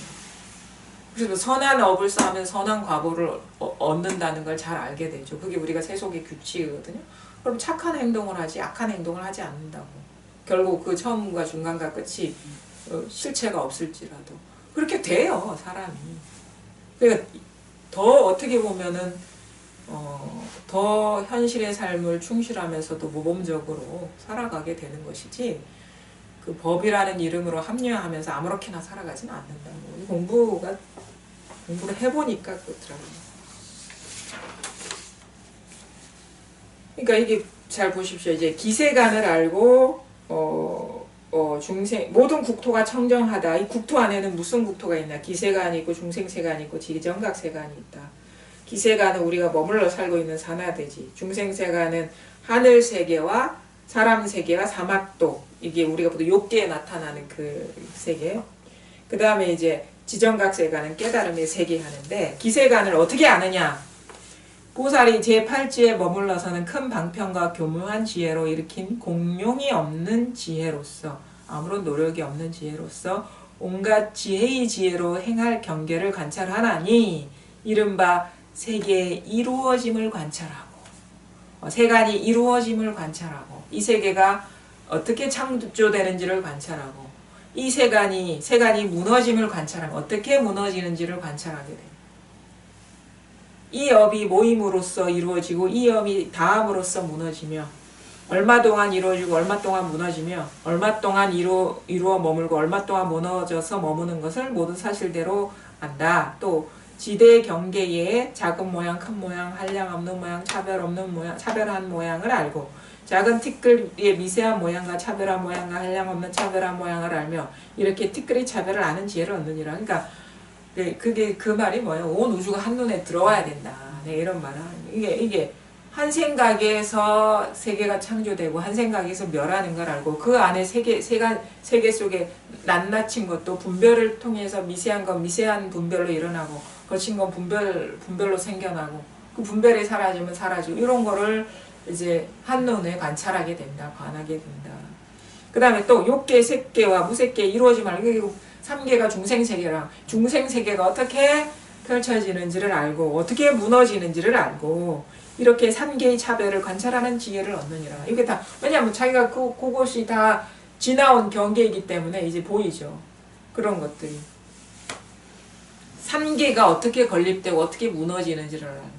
그래서 선한 업을 쌓으면 선한 과보를 얻는다는 걸 잘 알게 되죠. 그게 우리가 세속의 규칙이거든요. 그럼 착한 행동을 하지 악한 행동을 하지 않는다고. 결국 그 처음과 중간과 끝이 실체가 없을지라도 그렇게 돼요, 사람이. 그러니까 더 어떻게 보면은 더 현실의 삶을 충실하면서도 모범적으로 살아가게 되는 것이지, 그 법이라는 이름으로 합리화하면서 아무렇게나 살아가지는 않는다고. 공부를 해보니까 그렇더라고요. 그러니까 이게 잘 보십시오. 이제 기세간을 알고 중생 모든 국토가 청정하다. 이 국토 안에는 무슨 국토가 있나? 기세간이 있고 중생세간이 있고 지정각세간이 있다. 기세간은 우리가 머물러 살고 있는 산하대지. 중생세간은 하늘 세계와 사람 세계와 사막도, 이게 우리가 보통 욕계에 나타나는 그 세계. 그 다음에 이제 지정각세간은 깨달음의 세계 하는데, 기세간을 어떻게 아느냐? 보살이 제8지에 머물러서는 큰 방편과 교묘한 지혜로 일으킨 공용이 없는 지혜로서, 아무런 노력이 없는 지혜로서 온갖 지혜의 지혜로 행할 경계를 관찰하나니 이른바 세계의 이루어짐을 관찰하고, 세간이 이루어짐을 관찰하고, 이 세계가 어떻게 창조되는지를 관찰하고, 이 세간이 무너짐을 관찰하고 어떻게 무너지는지를 관찰하게 돼요. 이 업이 모임으로써 이루어지고 이 업이 다함으로써 무너지며, 얼마 동안 이루어지고 얼마 동안 무너지며, 얼마 동안 이루어 머물고 얼마 동안 무너져서 머무는 것을 모든 사실대로 안다. 또 지대 경계에 작은 모양, 큰 모양, 한량 없는 모양, 차별 없는 모양, 차별한 모양을 알고, 작은 티끌의 미세한 모양과 차별한 모양과 한량 없는 차별한 모양을 알며 이렇게 티끌의 차별을 아는 지혜를 얻느니라. 그러니까 그게 그 말이 뭐예요? 온 우주가 한눈에 들어와야 된다. 네, 이런 말은 이게 한 생각에서 세계가 창조되고 한 생각에서 멸하는 걸 알고, 그 안에 세계 속에 낱낱인 것도 분별을 통해서 미세한 건 미세한 분별로 일어나고 거친 건 분별로 생겨나고, 그 분별이 사라지면 사라지고, 이런 거를 이제 한눈에 관찰하게 된다. 관하게 된다. 그 다음에 또 욕계, 색계와 무색계 이루어지 말고, 3계가 중생세계랑, 중생세계가 어떻게 펼쳐지는지를 알고 어떻게 무너지는지를 알고, 이렇게 3계의 차별을 관찰하는 지혜를 얻느니라. 이게 다 왜냐하면 자기가 그것이 다 지나온 경계이기 때문에 이제 보이죠. 그런 것들이 3계가 어떻게 건립되고 어떻게 무너지는지를 알고,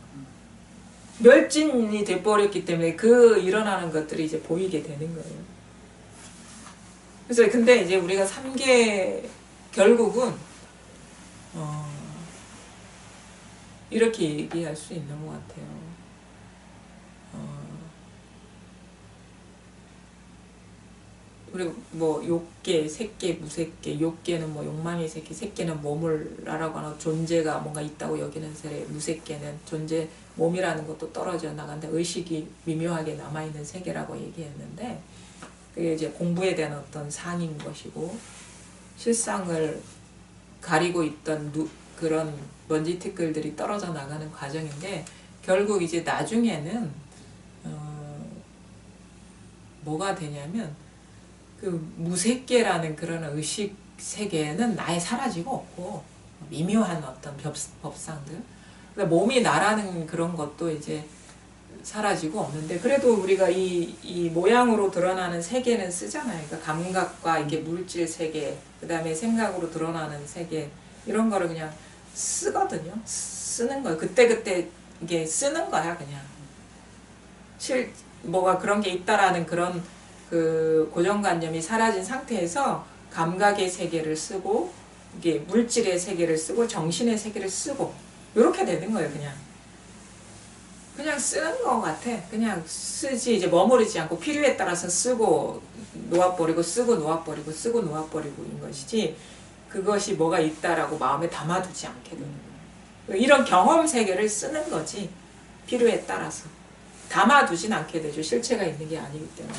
멸진이 돼버렸기 때문에 그 일어나는 것들이 이제 보이게 되는 거예요. 그래서 근데 이제 우리가 3계 결국은 이렇게 얘기할 수 있는 것 같아요. 그리고 뭐 욕계, 색계, 무색계, 욕계는 뭐 욕망의 세계, 색계는 몸을 나라거나 존재가 뭔가 있다고 여기는 세계, 무색계는 존재 몸이라는 것도 떨어져 나간다. 의식이 미묘하게 남아있는 세계라고 얘기했는데, 그게 이제 공부에 대한 어떤 상인 것이고, 실상을 가리고 있던 그런 먼지 티끌들이 떨어져 나가는 과정인데, 결국 이제 나중에는 뭐가 되냐면 그 무색계라는 그런 의식 세계는 아예 사라지고 없고, 미묘한 어떤 법상들, 몸이 나라는 그런 것도 이제 사라지고 없는데, 그래도 우리가 이 모양으로 드러나는 세계는 쓰잖아요. 그러니까 감각과 이게 물질 세계, 그 다음에 생각으로 드러나는 세계, 이런 거를 그냥 쓰거든요. 쓰는 거예요. 그때 이게 쓰는 거야, 그냥. 뭐가 그런 게 있다라는 그런 그 고정관념이 사라진 상태에서 감각의 세계를 쓰고, 이게 물질의 세계를 쓰고, 정신의 세계를 쓰고, 이렇게 되는 거예요, 그냥 쓰는 것 같아. 그냥 쓰지, 이제 머무르지 않고 필요에 따라서 쓰고 놓아버리고, 쓰고 놓아버리고, 쓰고 놓아버리고인 것이지, 그것이 뭐가 있다라고 마음에 담아두지 않게 되는 거예요. 이런 경험 세계를 쓰는 거지, 필요에 따라서. 담아두진 않게 되죠. 실체가 있는 게 아니기 때문에.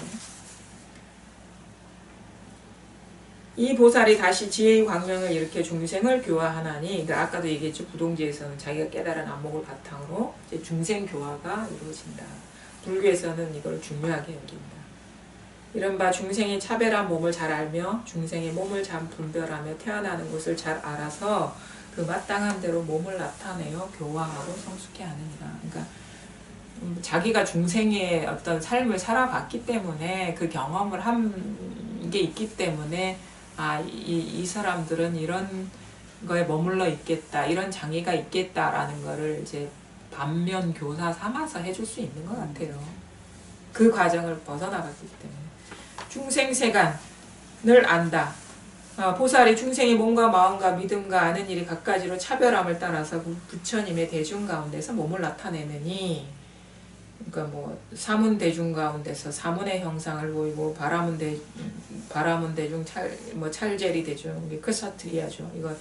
이 보살이 다시 지혜의 광명을 일으켜 중생을 교화하나니, 그러니까 아까도 얘기했죠. 부동지에서는 자기가 깨달은 안목을 바탕으로 이제 중생 교화가 이루어진다. 불교에서는 이걸 중요하게 여긴다. 이른바 중생의 차별한 몸을 잘 알며 중생의 몸을 잘 분별하며 태어나는 곳을 잘 알아서 그 마땅한 대로 몸을 나타내어 교화하고 성숙해 하느니라. 그러니까 자기가 중생의 어떤 삶을 살아봤기 때문에 그 경험을 한 게 있기 때문에 이 사람들은 이런 거에 머물러 있겠다, 이런 장애가 있겠다라는 거를 이제 반면 교사 삼아서 해줄 수 있는 것 같아요. 그 과정을 벗어나갔기 때문에. 중생세간을 안다. 보살이 중생의 몸과 마음과 믿음과 아는 일이 갖가지로 차별함을 따라서 부처님의 대중 가운데서 몸을 나타내느니, 그러니까 뭐 사문 대중 가운데서 사문의 형상을 보이고 바라문 대중 찰제리 대중 크사트리아죠. 이거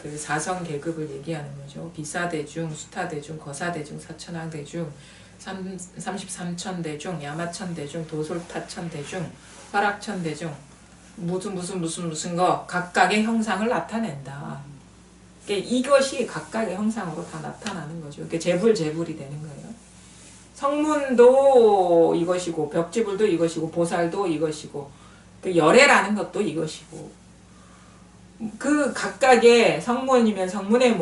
그 사성 계급을 얘기하는 거죠. 비사 대중, 수타 대중, 거사 대중, 사천왕 대중, 33천 대중, 야마천 대중, 도솔타천 대중, 화락천 대중, 무슨 거 각각의 형상을 나타낸다. 이것이 각각의 형상으로 다 나타나는 거죠. 재불이 되는 거예요. 성문도 이것이고 벽지불도 이것이고 보살도 이것이고 열애라는 것도 이것이고, 그 각각의 성문이면 성문의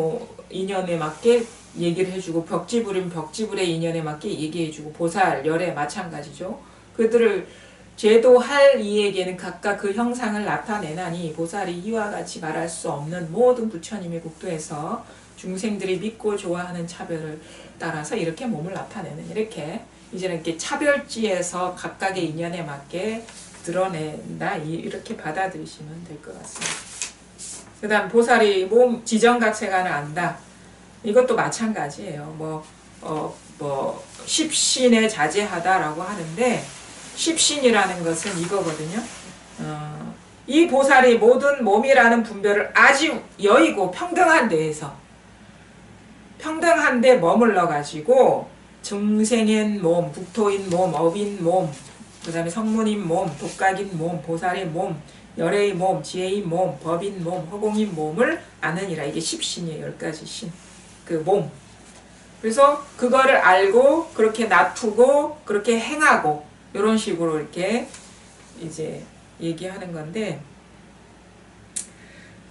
인연에 맞게 얘기를 해주고, 벽지불이면 벽지불의 인연에 맞게 얘기해주고, 보살, 열애 마찬가지죠. 그들을 제도할 이에게는 각각 그 형상을 나타내나니 보살이 이와 같이 말할 수 없는 모든 부처님의 국도에서 중생들이 믿고 좋아하는 차별을 따라서 이렇게 몸을 나타내는, 이렇게 이제는 이렇게 차별지에서 각각의 인연에 맞게 드러낸다, 이렇게 받아들이시면 될 것 같습니다. 그 다음 보살이 몸 지정각세간을 안다. 이것도 마찬가지예요. 십신에 자제하다라고 하는데, 십신이라는 것은 이거거든요. 이 보살이 모든 몸이라는 분별을 아주 여의고 평등한 데 머물러 가지고 중생인 몸, 국토인 몸, 업인 몸, 그 다음에 성문인 몸, 독각인 몸, 보살의 몸, 열애의 몸, 지혜인 몸, 법인 몸, 허공인 몸을 아느니라. 이게 십신이에요. 10가지 신. 그 몸. 그래서 그거를 알고 그렇게 놔두고 그렇게 행하고 이런 식으로 이렇게 이제 얘기하는 건데,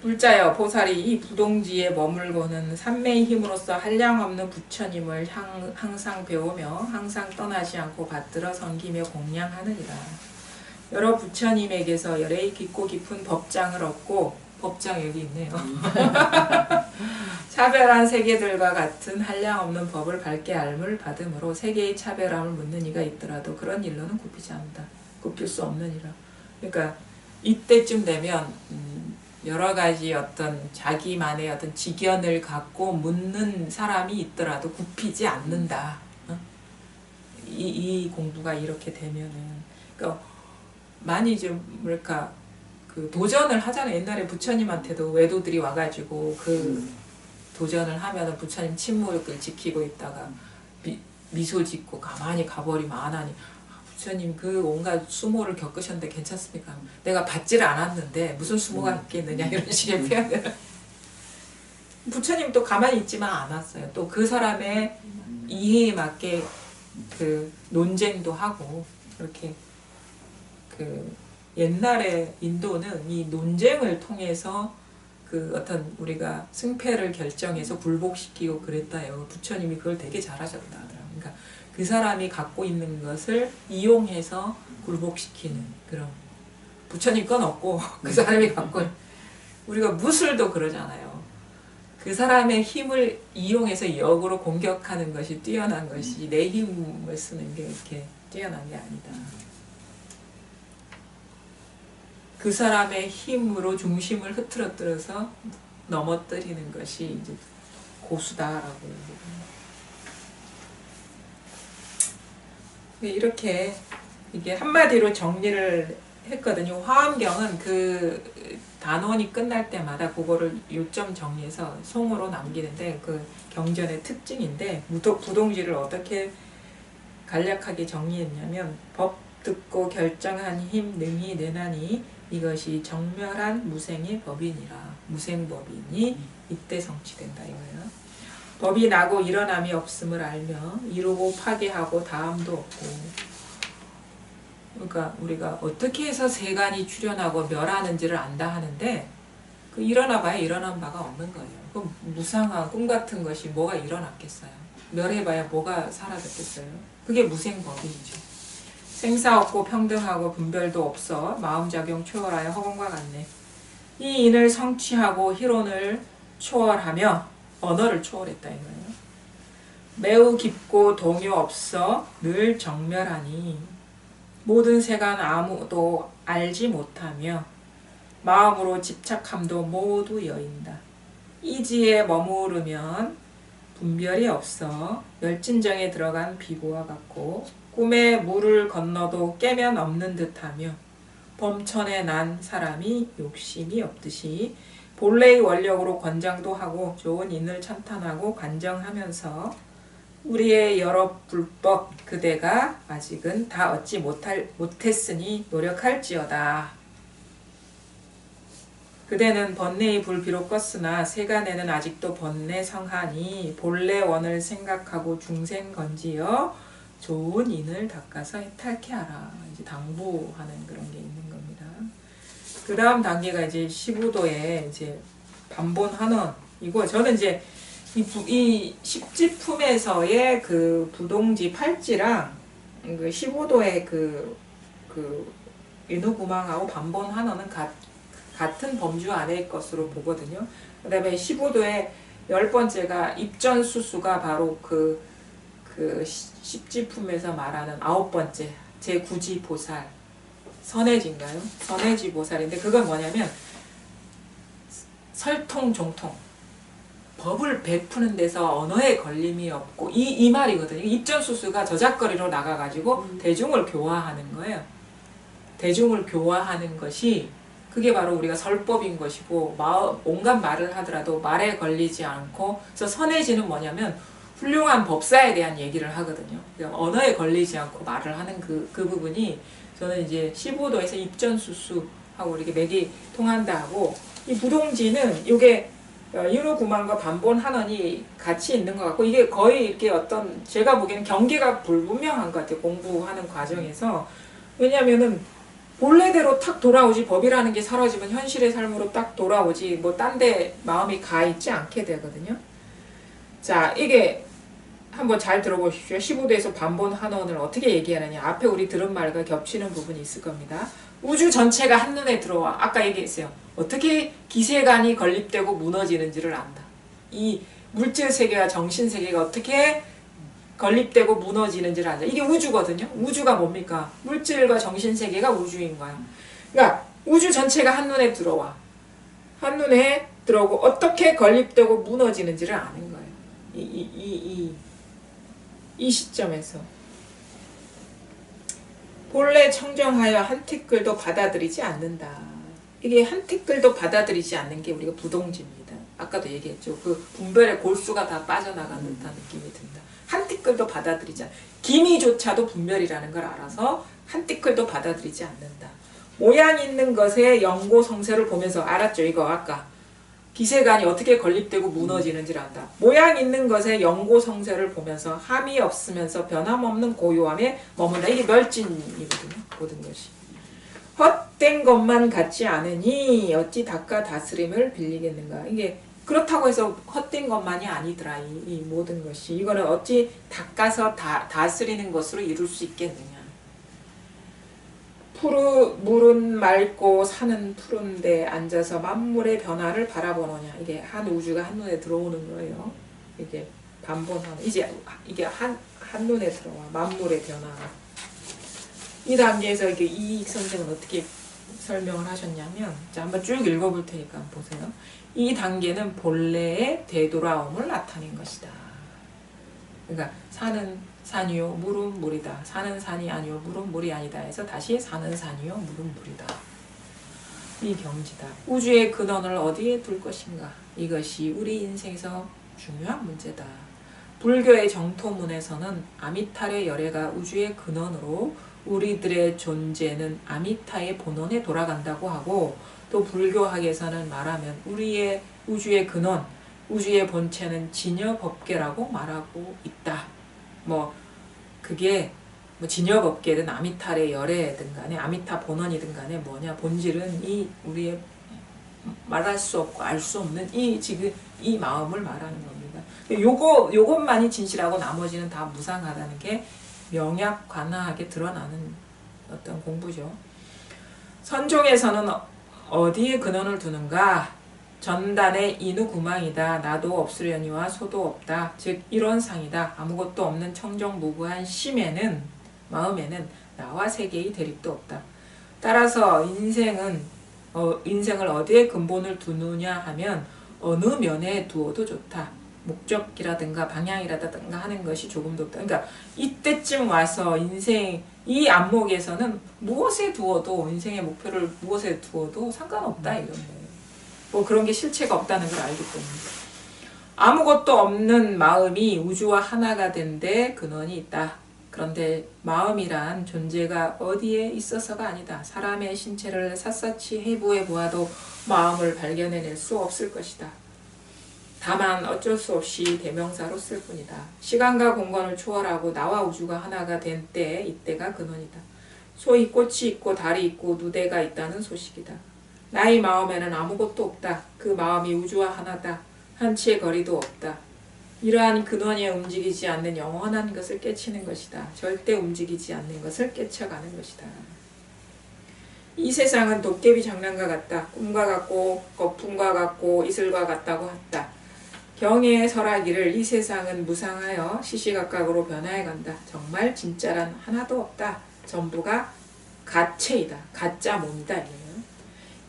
불자여 보살이 이 부동지에 머물고는 삼매의 힘으로써 한량없는 부처님을 항상 배우며 항상 떠나지 않고 받들어 섬기며 공양하느니라. 여러 부처님에게서 열애의 깊고 깊은 법장을 얻고, 법장 여기 있네요. 차별한 세계들과 같은 한량없는 법을 밝게 알물 받음으로 세계의 차별함을 묻는 이가 있더라도 그런 일로는 굽히지 않는다. 굽힐 수 없느니라. 그러니까 이때쯤 되면 여러 가지 어떤 자기만의 어떤 지견을 갖고 묻는 사람이 있더라도 굽히지 않는다. 이 공부가 이렇게 되면은, 그러니까 많이 좀 뭐랄까 그 도전을 하잖아요. 옛날에 부처님한테도 외도들이 와가지고 그 도전을 하면은 부처님 침묵을 지키고 있다가 미소 짓고 가만히 가버리면 안 하니, 부처님 그 온갖 수모를 겪으셨는데 괜찮습니까? 내가 받지를 않았는데 무슨 수모가 있겠느냐, 이런 식의 표현을. 부처님 또 가만히 있지만 않았어요. 또 그 사람의 이해에 맞게 그 논쟁도 하고, 이렇게 그 옛날에 인도는 이 논쟁을 통해서 그 어떤 우리가 승패를 결정해서 굴복시키고 그랬다요. 부처님이 그걸 되게 잘하셨다 하더라고요. 그러니까 그 사람이 갖고 있는 것을 이용해서 굴복시키는 그런, 부처님 건 없고 그 사람이 갖고, 우리가 무술도 그러잖아요. 그 사람의 힘을 이용해서 역으로 공격하는 것이 뛰어난 것이, 내 힘을 쓰는 게 이렇게 뛰어난 게 아니다. 그 사람의 힘으로 중심을 흐트러뜨려서 넘어뜨리는 것이 이제 고수다라고 얘기해요. 이렇게 이게 한마디로 정리를 했거든요. 화엄경은 그 단원이 끝날 때마다 그거를 요점 정리해서 송으로 남기는데 그 경전의 특징인데 부동지를 어떻게 간략하게 정리했냐면 법 듣고 결정한 힘 능히 내나니 이것이 정멸한 무생의 법이니라. 무생법이니 이때 성취된다 이거예요. 법이 나고 일어남이 없음을 알며 이루고 파괴하고 다함도 없고. 그러니까 우리가 어떻게 해서 세간이 출현하고 멸하는지를 안다 하는데 그 일어나 봐야 일어난 바가 없는 거예요. 그 무상한 꿈 같은 것이 뭐가 일어났겠어요. 멸해봐야 뭐가 사라졌겠어요. 그게 무생법이죠. 생사 없고 평등하고 분별도 없어 마음작용 초월하여 허공과 같네. 이 인을 성취하고 희론을 초월하며 언어를 초월했다 이거예요. 매우 깊고 동요 없어 늘 정멸하니 모든 세간 아무도 알지 못하며 마음으로 집착함도 모두 여인다. 이지에 머무르면 분별이 없어 멸진정에 들어간 비보와 같고 꿈에 물을 건너도 깨면 없는 듯하며 범천에 난 사람이 욕심이 없듯이 본래의 원력으로 권장도 하고 좋은 인을 찬탄하고 간정하면서 우리의 여러 불법 그대가 아직은 다 얻지 못했으니 노력할지어다. 그대는 번뇌의 불 비록 껐으나 세간에는 아직도 번뇌 성하니 본래 원을 생각하고 중생 건지어 좋은 인을 닦아서 해탈케 하라. 이제 당부하는 그런 게 있는 겁니다. 그 다음 단계가 이제 15도의 이제 반본환원. 이거 저는 이제 이 십지품에서의 그 부동지 팔찌랑 그 15도의 그 인후구망하고 반본환원은 같은 범주 아래의 것으로 보거든요. 그 다음에 15도의 10번째가 입전수수가 바로 그 십지품에서 말하는 9번째 제9지보살 선해지인가요? 선해지보살인데 그건 뭐냐면 설통종통 법을 베푸는 데서 언어에 걸림이 없고 이 말이거든요. 입전수수가 저작거리로 나가가지고 대중을 교화하는 거예요. 대중을 교화하는 것이 그게 바로 우리가 설법인 것이고 온갖 말을 하더라도 말에 걸리지 않고 그래서 선해지는 뭐냐면 훌륭한 법사에 대한 얘기를 하거든요. 그러니까 언어에 걸리지 않고 말을 하는 그 부분이 저는 이제 15도에서 입전수수하고 이렇게 맥이 통한다 하고 이 부동지는 이게 윤호구만과 반본환원이 같이 있는 것 같고 이게 거의 이렇게 어떤 제가 보기에는 경계가 불분명한 것 같아요. 공부하는 과정에서. 왜냐면은 본래대로 탁 돌아오지 법이라는 게 사라지면 현실의 삶으로 딱 돌아오지 뭐 딴 데 마음이 가 있지 않게 되거든요. 자, 이게 한번 잘 들어보십시오. 15도에서 반본환원을 어떻게 얘기하느냐. 앞에 우리 들은 말과 겹치는 부분이 있을 겁니다. 우주 전체가 한눈에 들어와. 아까 얘기했어요. 어떻게 기세간이 건립되고 무너지는지를 안다. 이 물질세계와 정신세계가 어떻게 건립되고 무너지는지를 안다. 이게 우주거든요. 우주가 뭡니까? 물질과 정신세계가 우주인 거야. 그러니까 우주 전체가 한눈에 들어와. 한눈에 들어오고 어떻게 건립되고 무너지는지를 아는 거예요. 이 시점에서 본래 청정하여 한 티끌도 받아들이지 않는다. 이게 한 티끌도 받아들이지 않는 게 우리가 부동지입니다. 아까도 얘기했죠. 그 분별의 골수가 다 빠져나간 듯한 느낌이 든다. 한 티끌도 받아들이지 않는다. 기미조차도 분별이라는 걸 알아서 한 티끌도 받아들이지 않는다. 모양 있는 것의 영고성세를 보면서 알았죠. 이거 아까 기세간이 어떻게 건립되고 무너지는지를 안다. 모양 있는 것의 영고성세를 보면서 함이 없으면서 변함없는 고요함에 머문다. 이게 멸진이거든요. 모든 것이. 헛된 것만 같지 않으니 어찌 닦아 다스림을 빌리겠는가. 이게 그렇다고 해서 헛된 것만이 아니더라. 이 모든 것이. 이거는 어찌 닦아서 다스리는 것으로 이룰 수 있겠느냐. 물은 맑고 산은 푸른데 앉아서 만물의 변화를 바라보느냐. 이게 한 우주가 한눈에 들어오는 거예요. 이게 반본하는. 이제 이게 한눈에 들어와. 만물의 변화. 이 단계에서 이게 이익 선생은 어떻게 설명을 하셨냐면, 자, 한번 쭉 읽어볼 테니까 한번 보세요. 이 단계는 본래의 되돌아옴을 나타낸 것이다. 그러니까 산은 산이요 물은 물이다. 산은 산이 아니요 물은 물이 아니다 해서 다시 산은 산이요 물은 물이다. 이 경지다. 우주의 근원을 어디에 둘 것인가? 이것이 우리 인생에서 중요한 문제다. 불교의 정토문에서는 아미타의 열애가 우주의 근원으로 우리들의 존재는 아미타의 본원에 돌아간다고 하고, 또 불교학에서는 말하면 우리의 우주의 근원, 우주의 본체는 진여법계라고 말하고 있다. 그게 진여법계든 아미타의 열애든 간에 아미타 본원이든 간에 뭐냐, 본질은 이 우리의 말할 수 없고 알 수 없는 지금 이 마음을 말하는 겁니다. 요것만이 진실하고 나머지는 다 무상하다는 게 명약관하게 드러나는 어떤 공부죠. 선종에서는 어디에 근원을 두는가? 전단의 인우구망이다. 나도 없으려니와 소도 없다. 즉 이론상이다. 아무것도 없는 청정무구한 마음에는 나와 세계의 대립도 없다. 따라서 인생을 어디에 근본을 두느냐 하면 어느 면에 두어도 좋다. 목적이라든가 방향이라든가 하는 것이 조금도 없다. 그러니까 이때쯤 와서 이 안목에서는 무엇에 두어도, 인생의 목표를 무엇에 두어도 상관없다 이런 거예요. 그런 게 실체가 없다는 걸 알기 때문에. 아무것도 없는 마음이 우주와 하나가 된 데 근원이 있다. 그런데 마음이란 존재가 어디에 있어서가 아니다. 사람의 신체를 샅샅이 해부해 보아도 마음을 발견해낼 수 없을 것이다. 다만 어쩔 수 없이 대명사로 쓸 뿐이다. 시간과 공간을 초월하고 나와 우주가 하나가 된 때, 이때가 근원이다. 소위 꽃이 있고 달이 있고 누대가 있다는 소식이다. 나의 마음에는 아무것도 없다. 그 마음이 우주와 하나다. 한치의 거리도 없다. 이러한 근원에 움직이지 않는 영원한 것을 깨치는 것이다. 절대 움직이지 않는 것을 깨쳐가는 것이다. 이 세상은 도깨비 장난과 같다. 꿈과 같고 거품과 같고 이슬과 같다고 했다. 경에 설하기를 이 세상은 무상하여 시시각각으로 변화해간다. 정말 진짜란 하나도 없다. 전부가 가체이다. 가짜 몸이다.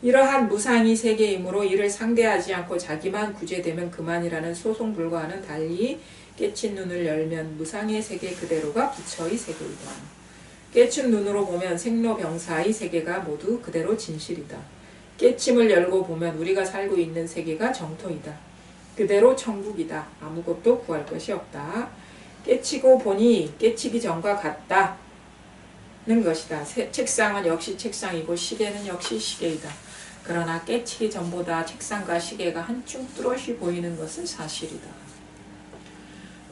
이러한 무상이 세계이므로 이를 상대하지 않고 자기만 구제되면 그만이라는 소송불과와는 달리 깨친 눈을 열면 무상의 세계 그대로가 부처의 세계이다. 깨친 눈으로 보면 생로병사의 세계가 모두 그대로 진실이다. 깨침을 열고 보면 우리가 살고 있는 세계가 정토이다. 그대로 천국이다. 아무것도 구할 것이 없다. 깨치고 보니 깨치기 전과 같다는 것이다. 책상은 역시 책상이고 시계는 역시 시계이다. 그러나 깨치기 전보다 책상과 시계가 한층 뚜렷이 보이는 것은 사실이다.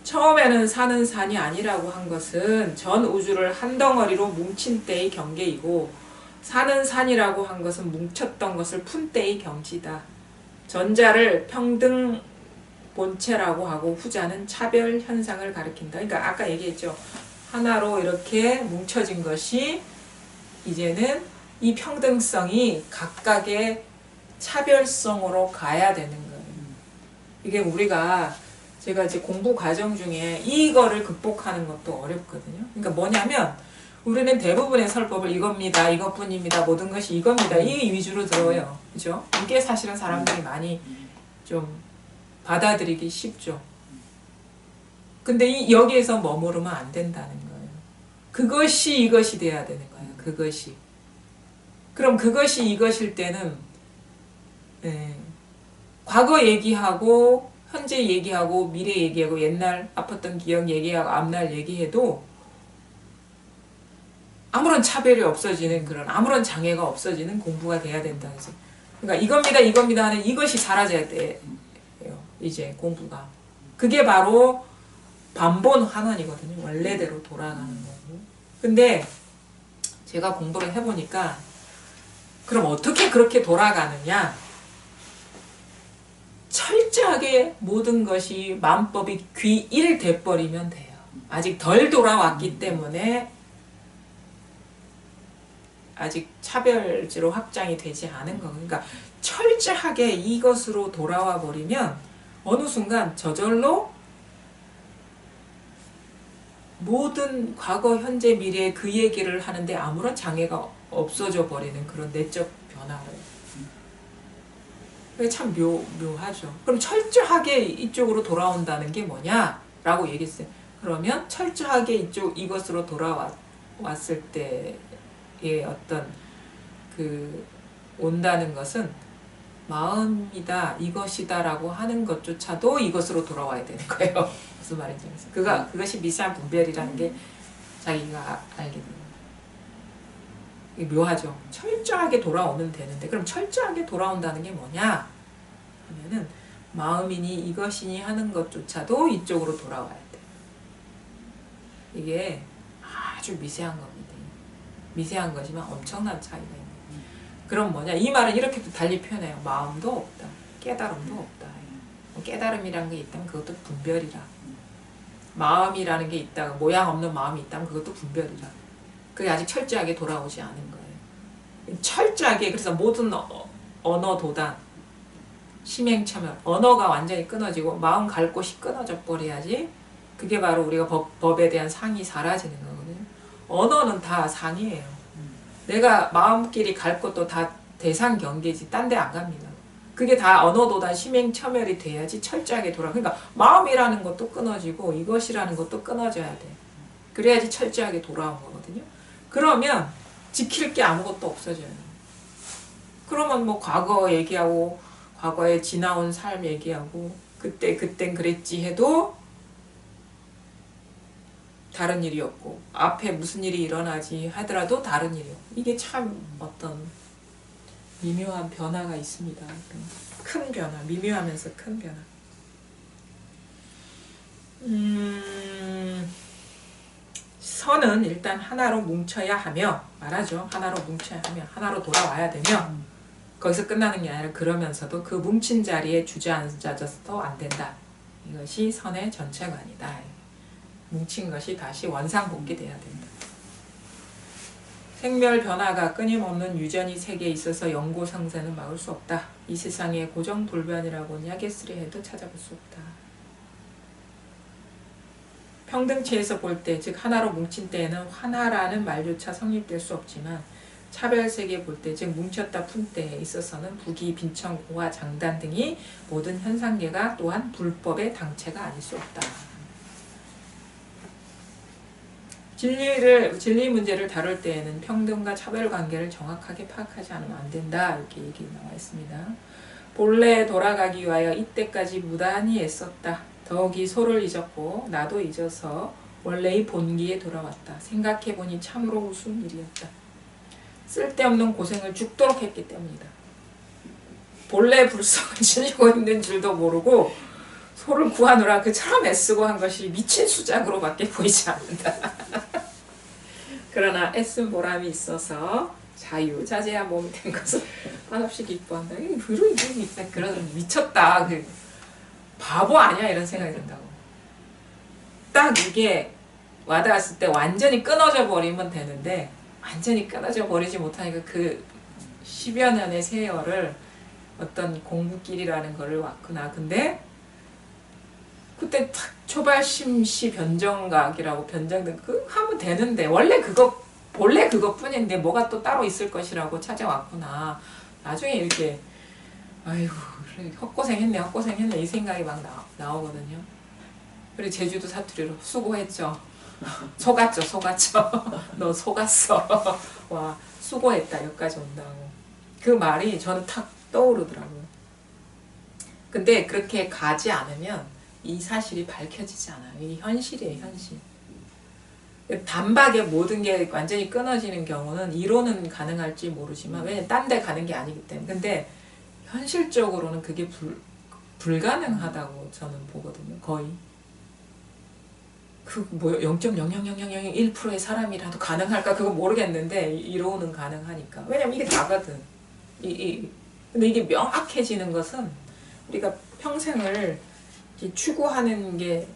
처음에는 산은 산이 아니라고 한 것은 전 우주를 한 덩어리로 뭉친 때의 경계이고, 산은 산이라고 한 것은 뭉쳤던 것을 푼 때의 경지다. 전자를 평등 본체라고 하고 후자는 차별 현상을 가리킨다. 그러니까 아까 얘기했죠. 하나로 이렇게 뭉쳐진 것이 이제는 이 평등성이 각각의 차별성으로 가야 되는 거예요. 이게 제가 이제 공부 과정 중에 이거를 극복하는 것도 어렵거든요. 그러니까 뭐냐면 우리는 대부분의 설법을 이겁니다, 이것뿐입니다, 모든 것이 이겁니다, 이 위주로 들어요. 그죠? 이게 사실은 사람들이 많이 좀 받아들이기 쉽죠. 근데 여기에서 머무르면 안 된다는 거예요. 그것이 이것이 돼야 되는 거예요. 그것이. 그럼 그것이 이것일 때는 과거 얘기하고 현재 얘기하고 미래 얘기하고 옛날 아팠던 기억 얘기하고 앞날 얘기해도 아무런 차별이 없어지는 그런 아무런 장애가 없어지는 공부가 돼야 된다. 그러니까 이겁니다 하는 이것이 사라져야 돼요. 이제 공부가. 그게 바로 반본 환원이거든요. 원래대로 돌아가는 거고. 근데 제가 공부를 해보니까 그럼 어떻게 그렇게 돌아가느냐? 철저하게 모든 것이 만법이 귀일 돼버리면 돼요. 아직 덜 돌아왔기 때문에 아직 차별지로 확장이 되지 않은 거. 그러니까 철저하게 이것으로 돌아와 버리면 어느 순간 저절로 모든 과거, 현재, 미래 그 얘기를 하는데 아무런 장애가 없어져 버리는 그런 내적 변화를. 그게 참 묘하죠. 그럼 철저하게 이쪽으로 돌아온다는 게 뭐냐라고 얘기했어요. 그러면 철저하게 이것으로 돌아왔을 때의 어떤 그 온다는 것은 마음이다, 이것이다 라고 하는 것조차도 이것으로 돌아와야 되는 거예요. 무슨 말인지 알겠어요. 그것이 미세한 분별이라는 게 자기가 알게 되는 거예요. 이게 묘하죠. 철저하게 돌아오면 되는데, 그럼 철저하게 돌아온다는 게 뭐냐 하면은 마음이니 이것이니 하는 것조차도 이쪽으로 돌아와야 돼. 이게 아주 미세한 겁니다. 미세한 거지만 엄청난 차이가 있는 거예요. 그럼 뭐냐, 이 말은 이렇게도 달리 표현해요. 마음도 없다, 깨달음도 없다. 깨달음이라는 게 있다면 그것도 분별이라. 마음이라는 게 있다가 모양 없는 마음이 있다면 그것도 분별이라. 그게 아직 철저하게 돌아오지 않은 거예요. 철저하게. 그래서 모든 언어 도단, 심행처면, 언어가 완전히 끊어지고 마음 갈 곳이 끊어져 버려야지 그게 바로 우리가 법에 대한 상이 사라지는 거거든요. 언어는 다 상이에요. 내가 마음끼리 갈 곳도 다 대상 경계지 딴 데 안 갑니다. 그게 다 언어도단 심행처멸이 돼야지 철저하게 돌아. 그러니까 마음이라는 것도 끊어지고 이것이라는 것도 끊어져야 돼. 그래야지 철저하게 돌아온 거거든요. 그러면 지킬 게 아무것도 없어져요. 그러면 뭐 과거 얘기하고 과거에 지나온 삶 얘기하고 그땐 그랬지 해도 다른 일이었고, 앞에 무슨 일이 일어나지 하더라도 다른 일이었고, 이게 참 어떤 미묘한 변화가 있습니다. 큰 변화, 미묘하면서 큰 변화. 선은 일단 하나로 뭉쳐야 하며 말하죠. 하나로 뭉쳐야 하며 하나로 돌아와야 되며 거기서 끝나는 게 아니라 그러면서도 그 뭉친 자리에 주저앉아서도 안 된다. 이것이 선의 전체관이다. 뭉친 것이 다시 원상복귀돼야 된다. 생멸 변화가 끊임없는 유전이 세계에 있어서 영고상세는 막을 수 없다. 이 세상에 고정불변이라고는 야겠으리 해도 찾아볼 수 없다. 평등체에서 볼 때, 즉 하나로 뭉친 때에는 하나라는 말조차 성립될 수 없지만 차별세계 볼 때, 즉 뭉쳤다 푼 때에 있어서는 부기, 빈청, 고화, 장단 등이 모든 현상계가 또한 불법의 당체가 아닐 수 없다. 진리 문제를 다룰 때에는 평등과 차별 관계를 정확하게 파악하지 않으면 안 된다. 이렇게 얘기 나와 있습니다. 본래 돌아가기 위하여 이때까지 무단히 애썼다. 더욱이 소를 잊었고 나도 잊어서 원래의 본기에 돌아왔다. 생각해보니 참으로 우스운 일이었다. 쓸데없는 고생을 죽도록 했기 때문이다. 본래 불성을 지니고 있는 줄도 모르고 소를 구하느라 그처럼 애쓰고 한 것이 미친 수작으로밖에 보이지 않는다. 그러나 애쓴 보람이 있어서 자유자재한 몸이 된 것을 한없이 기뻐한다. 그런 미쳤다. 바보 아니야 이런 생각이 든다고. 딱 이게 와닿았을 때 완전히 끊어져 버리면 되는데 완전히 끊어져 버리지 못하니까 그 10여 년의 세월을 어떤 공부길이라는 거를 왔구나. 근데 그때 탁 초발심시 변정각이라고 변정된 그 하면 되는데 본래 그것뿐인데 뭐가 또 따로 있을 것이라고 찾아왔구나. 나중에 이렇게 아이고 그래, 헛고생했네 이 생각이 막 나오거든요. 그리고 제주도 사투리로 수고했죠. 속았죠. 너 속았어. 와 수고했다 여기까지 온다고. 그 말이 저는 탁 떠오르더라고요. 근데 그렇게 가지 않으면 이 사실이 밝혀지지 않아요. 이 현실이에요, 현실. 단박에 모든 게 완전히 끊어지는 경우는 이론은 가능할지 모르지만 왜냐면 딴 데 가는 게 아니기 때문에. 근데 현실적으로는 그게 불가능하다고 저는 보거든요. 거의. 그 뭐 0.00001%의 사람이라도 가능할까 그거 모르겠는데 이론은 가능하니까. 왜냐면 이게 다거든. 근데 이게 명확해지는 것은 우리가 평생을 추구하는 게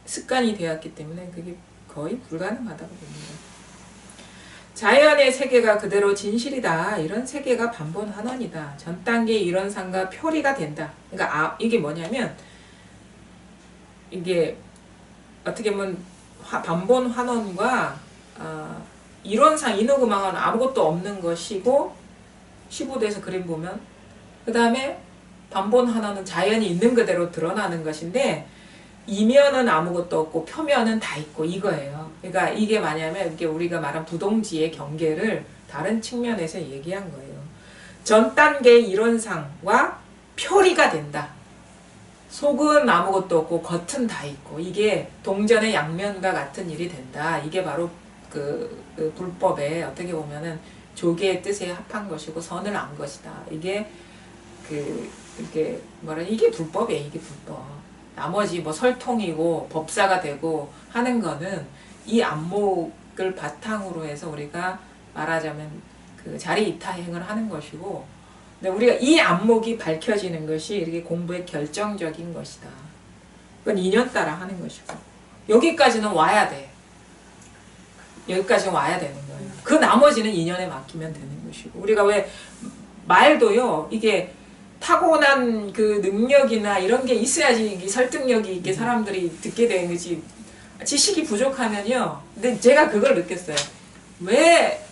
습관이 되었기 때문에 그게 거의 불가능하다고 봅니다. 자연의 세계가 그대로 진실이다. 이런 세계가 반본환원이다. 전 단계 이론상과 표리가 된다. 그러니까 이게 뭐냐면 이게 어떻게 보면 반본환원과 이론상 인후구망은 아무것도 없는 것이고 15도에서 그림 보면 그 다음에 반본환원은 자연이 있는 그대로 드러나는 것인데 이면은 아무것도 없고 표면은 다 있고 이거예요. 그러니까 이게 뭐냐면 이게 우리가 말한 부동지의 경계를 다른 측면에서 얘기한 거예요. 전 단계의 이론상과 표리가 된다. 속은 아무것도 없고 겉은 다 있고 이게 동전의 양면과 같은 일이 된다. 이게 바로 그 불법의 어떻게 보면은 조계의 뜻에 합한 것이고 선을 안 것이다. 이게 이게 이게 불법이에요. 이게 불법. 나머지 뭐 설통이고 법사가 되고 하는 거는 이 안목을 바탕으로 해서 우리가 말하자면 그 자리 이타행을 하는 것이고, 근데 우리가 이 안목이 밝혀지는 것이 이렇게 공부의 결정적인 것이다. 그건 인연 따라 하는 것이고, 여기까지는 와야 돼. 여기까지는 와야 되는 거예요. 그 나머지는 인연에 맡기면 되는 것이고, 우리가 왜 말도요, 이게 타고난 그 능력이나 이런 게 있어야지 설득력이 있게 사람들이 듣게 되는 거지. 지식이 부족하면요. 근데 제가 그걸 느꼈어요. 왜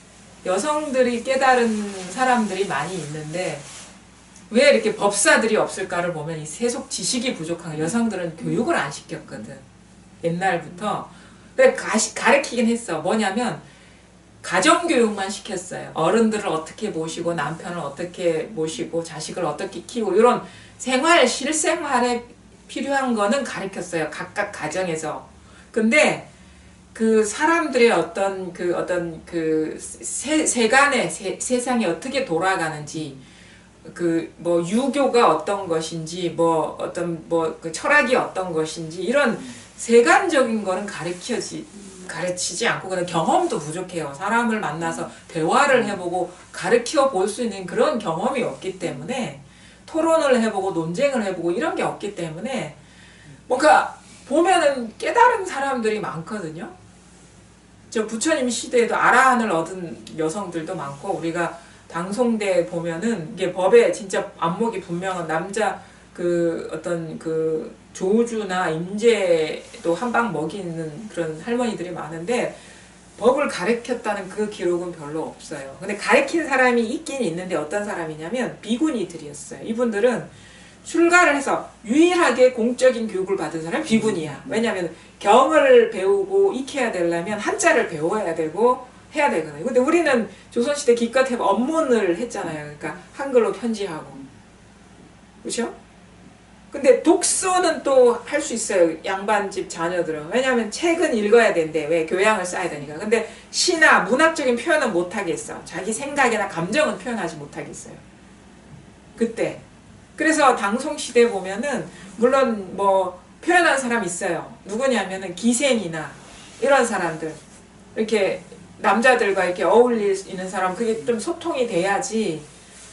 여성들이 깨달은 사람들이 많이 있는데 왜 이렇게 법사들이 없을까를 보면 이 세속 지식이 부족한 거예요. 여성들은 교육을 안 시켰거든. 옛날부터. 근데 가르치긴 했어. 뭐냐면 가정교육만 시켰어요. 어른들을 어떻게 모시고 남편을 어떻게 모시고 자식을 어떻게 키우고 이런 생활, 실생활에 필요한 거는 가르쳤어요. 각각 가정에서. 근데 그 사람들의 어떤 세간의 세상이 어떻게 돌아가는지, 그 뭐 유교가 어떤 것인지, 뭐 어떤 그 철학이 어떤 것인지 이런 세간적인 거는 가르치지 않고 그냥 경험도 부족해요. 사람을 만나서 대화를 해보고 가르쳐 볼 수 있는 그런 경험이 없기 때문에, 토론을 해보고 논쟁을 해보고 이런 게 없기 때문에 뭔가 보면은 깨달은 사람들이 많거든요. 저 부처님 시대에도 아라한을 얻은 여성들도 많고, 우리가 당송대 보면은 이게 법에 진짜 안목이 분명한 남자 그 어떤 그 조주나 임제도 한 방 먹이는 그런 할머니들이 많은데 법을 가르쳤다는 그 기록은 별로 없어요. 근데 가르친 사람이 있긴 있는데 어떤 사람이냐면 비구니들이었어요. 이분들은 출가를 해서 유일하게 공적인 교육을 받은 사람이 비구니야. 왜냐하면 경을 배우고 익혀야 되려면 한자를 배워야 되고 해야 되거든요. 근데 우리는 조선시대 기껏 해봐 업문을 했잖아요. 그러니까 한글로 편지하고. 그렇죠? 근데 독서는 또 할 수 있어요. 양반집 자녀들은. 왜냐하면 책은 읽어야 된대. 왜? 교양을 쌓아야 되니까. 근데 시나 문학적인 표현은 못하겠어. 자기 생각이나 감정은 표현하지 못하겠어요. 그때. 그래서 당송시대 보면은 물론 뭐 표현한 사람 있어요. 누구냐면은 기생이나 이런 사람들. 이렇게 남자들과 이렇게 어울릴 수 있는 사람, 그게 좀 소통이 돼야지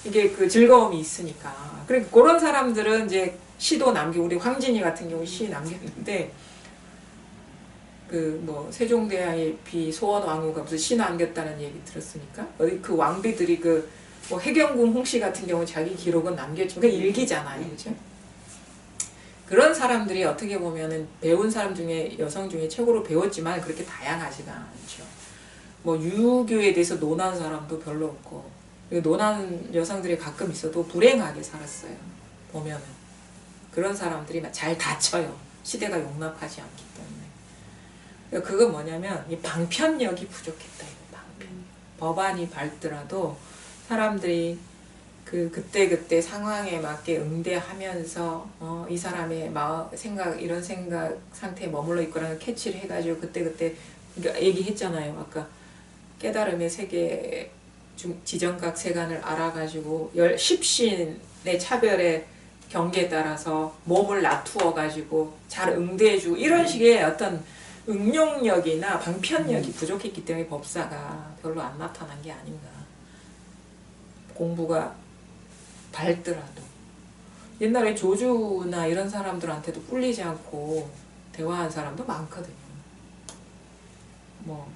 이게 그 즐거움이 있으니까. 그러니까 그런 사람들은 이제 시도 남기고, 우리 황진이 같은 경우 시 남겼는데, 그 뭐 세종대왕의 비 소원왕후가 무슨 시 남겼다는 얘기 들었습니까? 어디 그 왕비들이 그 뭐 해경궁 홍씨 같은 경우 자기 기록은 남겼죠. 그게 일기잖아요, 그죠? 그런 사람들이 어떻게 보면은 배운 사람 중에 여성 중에 최고로 배웠지만 그렇게 다양하지가 않죠. 뭐 유교에 대해서 논하는 사람도 별로 없고, 논하는 여성들이 가끔 있어도 불행하게 살았어요. 보면은 그런 사람들이 잘 다쳐요. 시대가 용납하지 않기 때문에. 그건 뭐냐면 이 방편력이 부족했다. 방편. 법안이 밝더라도 사람들이 그때 상황에 맞게 응대하면서 이 사람의 마음, 생각, 이런 생각 상태에 머물러 있거나 캐치를 해가지고 그때 그러니까 얘기했잖아요. 아까 깨달음의 세계 지정각 세간을 알아가지고 십신의 차별의 경계에 따라서 몸을 낮추어 가지고 잘 응대해주고 이런 식의 어떤 응용력이나 방편력이 부족했기 때문에 법사가 별로 안 나타난 게 아닌가. 공부가 밝더라도 옛날에 조주나 이런 사람들한테도 꿀리지 않고 대화한 사람도 많거든요. 뭐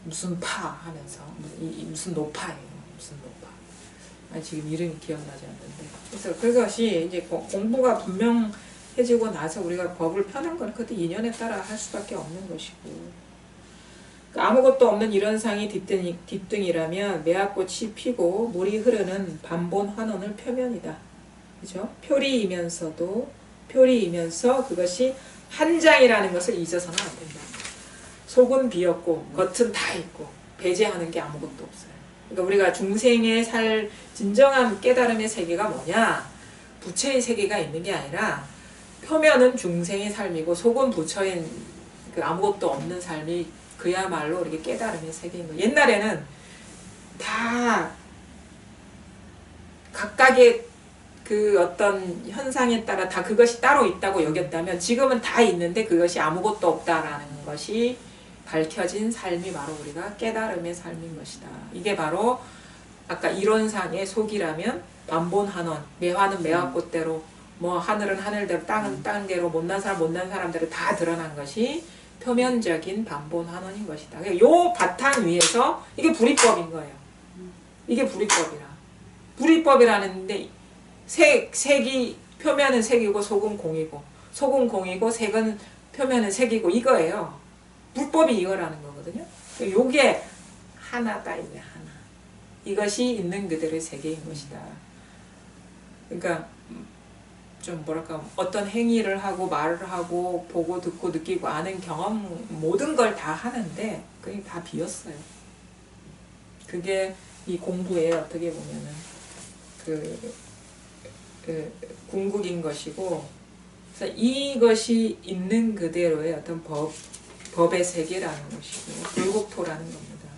무슨 파 하면서 무슨 노파예요. 무슨 노파. 지금 이름이 기억나지 않는데. 그래서 그것이 이제 공부가 분명해지고 나서 우리가 법을 펴는 건 그것도 인연에 따라 할 수밖에 없는 것이고. 아무것도 없는 이런 상이 뒷등이라면 매화꽃이 피고 물이 흐르는 반본 환원을 표면이다. 그죠? 표리이면서 그것이 한 장이라는 것을 잊어서는 안 된다. 속은 비었고 겉은 다 있고 배제하는 게 아무것도 없어요. 그러니까 우리가 중생의 진정한 깨달음의 세계가 뭐냐? 부처의 세계가 있는 게 아니라 표면은 중생의 삶이고 속은 부처인 그 아무것도 없는 삶이 그야말로 이렇게 깨달음의 세계인 거예요. 옛날에는 다 각각의 그 어떤 현상에 따라 다 그것이 따로 있다고 여겼다면 지금은 다 있는데 그것이 아무것도 없다라는 것이 밝혀진 삶이 바로 우리가 깨달음의 삶인 것이다. 이게 바로 아까 이론상의 속이라면 반본한원, 매화는 매화꽃대로, 뭐 하늘은 하늘대로, 땅은 땅대로, 못난 사람 못난 사람대로 다 드러난 것이 표면적인 반본한원인 것이다. 요 바탕 위에서 이게 불이법인 거예요. 이게 불이법이라. 불이법이라는데 색이 표면은 색이고 속은 공이고, 속은 공이고 색은 표면은 색이고 이거예요. 불법이 이거라는 거거든요. 요게 하나다 이제 하나. 이것이 있는 그대로의 세계인 것이다. 그러니까 좀 뭐랄까 어떤 행위를 하고 말을 하고 보고 듣고 느끼고 아는 경험 모든 걸 다 하는데 그게 다 비었어요. 그게 이 공부에 어떻게 보면은 그 궁극인 것이고, 그래서 이것이 있는 그대로의 어떤 법의 세계라는 것이고 불국토라는 겁니다.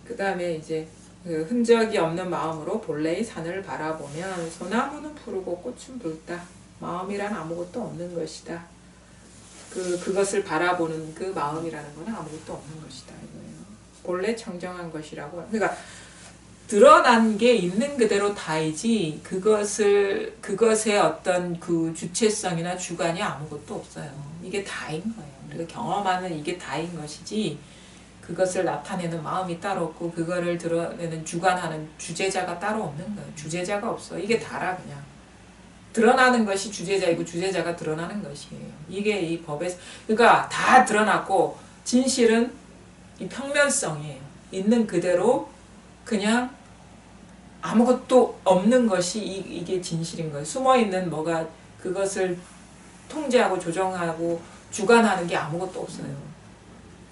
그 다음에 이제 그 흔적이 없는 마음으로 본래의 산을 바라보면 소나무는 푸르고 꽃은 붉다. 마음이란 아무것도 없는 것이다. 그것을 바라보는 그 마음이라는 것은 아무것도 없는 것이다. 이거예요. 본래 청정한 것이라고. 그러니까 드러난 게 있는 그대로 다이지 그것의 어떤 그 주체성이나 주관이 아무것도 없어요. 이게 다인 거예요. 우리가 경험하는 이게 다인 것이지 그것을 나타내는 마음이 따로 없고 그거를 드러내는 주관하는 주제자가 따로 없는 거예요. 주제자가 없어. 이게 다라 그냥. 드러나는 것이 주제자이고 주제자가 드러나는 것이에요. 이게 이 법에서 그러니까 다 드러났고 진실은 이 평면성이에요. 있는 그대로 그냥 아무것도 없는 것이 이게 진실인 거예요. 숨어있는 뭐가 그것을 통제하고 조정하고 주관하는 게 아무것도 없어요.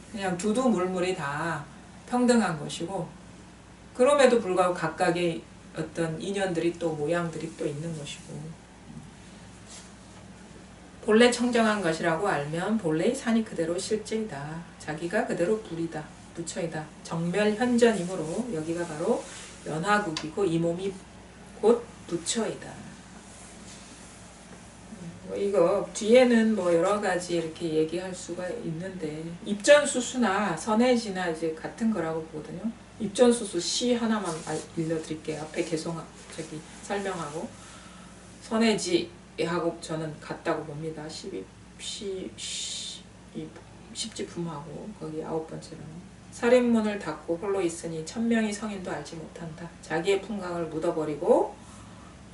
그냥 두두물물이 다 평등한 것이고 그럼에도 불구하고 각각의 어떤 인연들이 또 모양들이 또 있는 것이고 본래 청정한 것이라고 알면 본래의 산이 그대로 실제이다. 자기가 그대로 불이다. 부처이다. 정멸현전이므로 여기가 바로 연화국이고 이 몸이 곧 부처이다. 이거 뒤에는 뭐 여러 가지 이렇게 얘기할 수가 있는데 입전수수나 선해지나 이제 같은 거라고 보거든요. 입전수수 시 하나만 알려드릴게요. 앞에 계속 설명하고 선해지하고 저는 같다고 봅니다. 10지품하고 거기 9번째로는 살인문을 닫고 홀로 있으니 천명의 성인도 알지 못한다. 자기의 풍광을 묻어버리고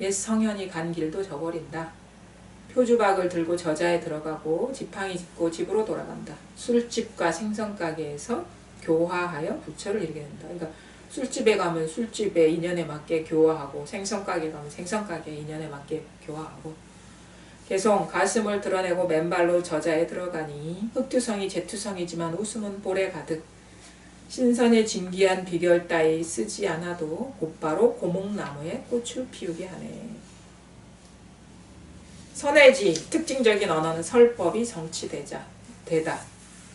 옛 성현이 간 길도 저버린다. 표주박을 들고 저자에 들어가고 지팡이 짚고 집으로 돌아간다. 술집과 생선가게에서 교화하여 부처를 이루게 된다. 그러니까 술집에 가면 술집의 인연에 맞게 교화하고 생선가게 가면 생선가게의 인연에 맞게 교화하고 개송 가슴을 드러내고 맨발로 저자에 들어가니 흑투성이 제투성이지만 웃음은 볼에 가득 신선의 진기한 비결 따위 쓰지 않아도 곧바로 고목나무에 꽃을 피우게 하네. 선해지 특징적인 언어는 설법이 성취되다.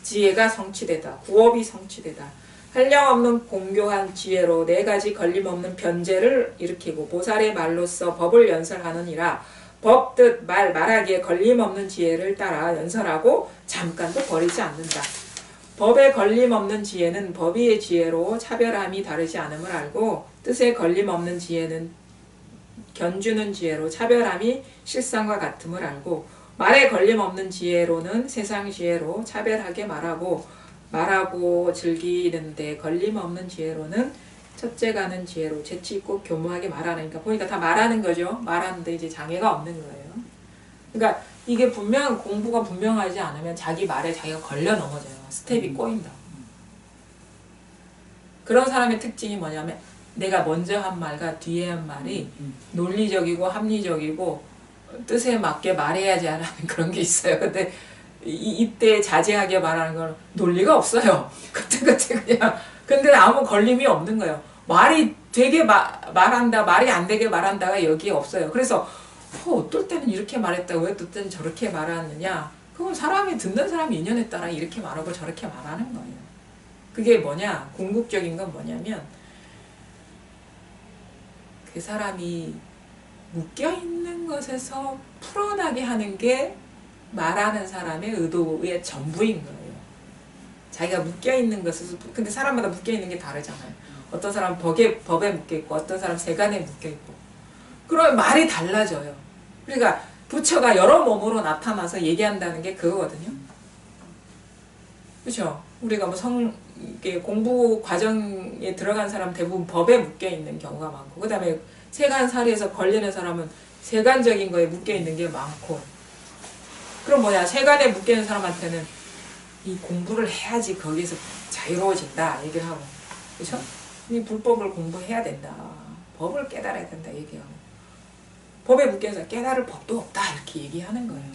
지혜가 성취되다. 구업이 성취되다. 한량없는 공교한 지혜로 네 가지 걸림없는 변제를 일으키고 보살의 말로써 법을 연설하느니라. 법, 뜻, 말하기에 걸림없는 지혜를 따라 연설하고 잠깐도 버리지 않는다. 법에 걸림없는 지혜는 법의의 지혜로 차별함이 다르지 않음을 알고 뜻에 걸림없는 지혜는 견주는 지혜로 차별함이 실상과 같음을 알고 말에 걸림없는 지혜로는 세상 지혜로 차별하게 말하고 즐기는데 걸림없는 지혜로는 첫째 가는 지혜로 재치있고 교묘하게 말하니까 보니까 다 말하는 거죠. 말하는데 이제 장애가 없는 거예요. 그러니까 이게 공부가 분명하지 않으면 자기 말에 자기가 걸려 넘어져요. 스텝이 꼬인다. 그런 사람의 특징이 뭐냐면 내가 먼저 한 말과 뒤에 한 말이 논리적이고 합리적이고 뜻에 맞게 말해야지 하는 그런 게 있어요. 근데 이때 자제하게 말하는 건 논리가 없어요. 그때그때 그냥. 근데 아무 걸림이 없는 거예요. 말이 되게 말한다, 말이 안 되게 말한다가 여기에 없어요. 그래서 어떨 때는 이렇게 말했다, 왜 어떨 때는 저렇게 말하느냐. 그건 사람이, 듣는 사람 인연에 따라 이렇게 말하고 저렇게 말하는 거예요. 그게 뭐냐, 궁극적인 건 뭐냐면 그 사람이 묶여있는 것에서 풀어나게 하는 게 말하는 사람의 의도의 전부인 거예요. 자기가 묶여있는 것에서, 근데 사람마다 묶여있는 게 다르잖아요. 어떤 사람은 법에 묶여있고 어떤 사람은 세간에 묶여있고. 그러면 말이 달라져요. 그러니까 부처가 여러 몸으로 나타나서 얘기한다는 게 그거거든요. 그렇죠? 우리가 뭐 공부 과정에 들어간 사람 대부분 법에 묶여있는 경우가 많고, 그 다음에 세간살이에서 걸리는 사람은 세간적인 거에 묶여있는 게 많고. 그럼 뭐냐, 세간에 묶여있는 사람한테는 이 공부를 해야지 거기에서 자유로워진다 얘기를 하고, 그렇죠? 이 불법을 공부해야 된다, 법을 깨달아야 된다 얘기하고, 법에 묶여서 깨달을 법도 없다 이렇게 얘기하는 거예요.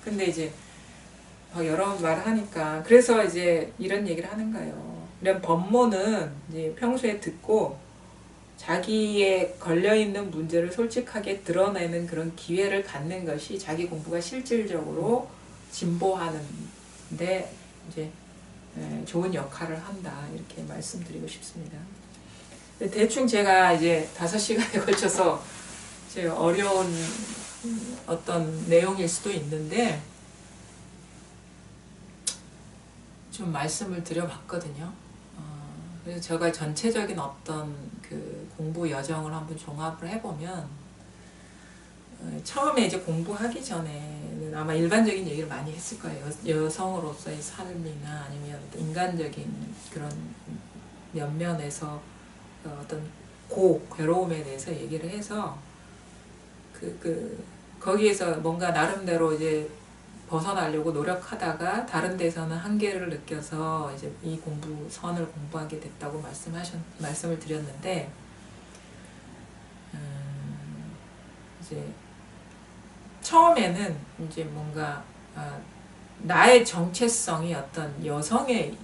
근데 이제 여러 말 하니까, 그래서 이제 이런 얘기를 하는 거예요. 이런 법문은 이제 평소에 듣고 자기의 걸려있는 문제를 솔직하게 드러내는 그런 기회를 갖는 것이 자기 공부가 실질적으로 진보하는데 이제 좋은 역할을 한다 이렇게 말씀드리고 싶습니다. 대충 제가 이제 5시간에 걸쳐서 제 어려운 어떤 내용일 수도 있는데 좀 말씀을 드려봤거든요. 그래서 제가 전체적인 어떤 그 공부 여정을 한번 종합을 해보면, 처음에 이제 공부하기 전에는 아마 일반적인 얘기를 많이 했을 거예요. 여성으로서의 삶이나 아니면 인간적인 그런 면면에서 어떤 괴로움에 대해서 얘기를 해서 거기에서 뭔가 나름대로 이제 벗어나려고 노력하다가 다른 데서는 한계를 느껴서 이제 이 선을 공부하게 됐다고 말씀을 드렸는데, 이제 처음에는 이제 뭔가 나의 정체성이 어떤 여성의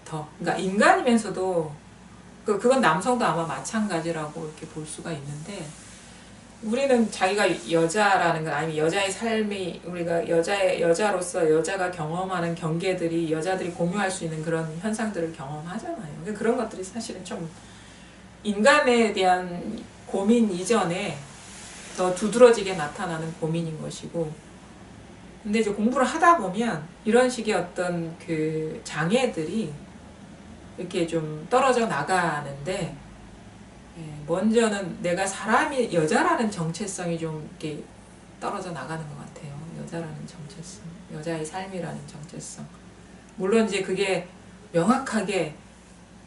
그러니까 인간이면서도 그건 남성도 아마 마찬가지라고 이렇게 볼 수가 있는데, 우리는 자기가 여자라는 것, 아니면 여자의 삶이, 우리가 여자로서 여자가 경험하는 경계들이, 여자들이 공유할 수 있는 그런 현상들을 경험하잖아요. 그런 것들이 사실은 좀 인간에 대한 고민 이전에 더 두드러지게 나타나는 고민인 것이고, 근데 이제 공부를 하다 보면 이런 식의 어떤 그 장애들이 이렇게 좀 떨어져 나가는데, 먼저는 내가 사람이, 여자라는 정체성이 좀 이렇게 떨어져 나가는 것 같아요. 여자라는 정체성, 여자의 삶이라는 정체성. 물론 이제 그게 명확하게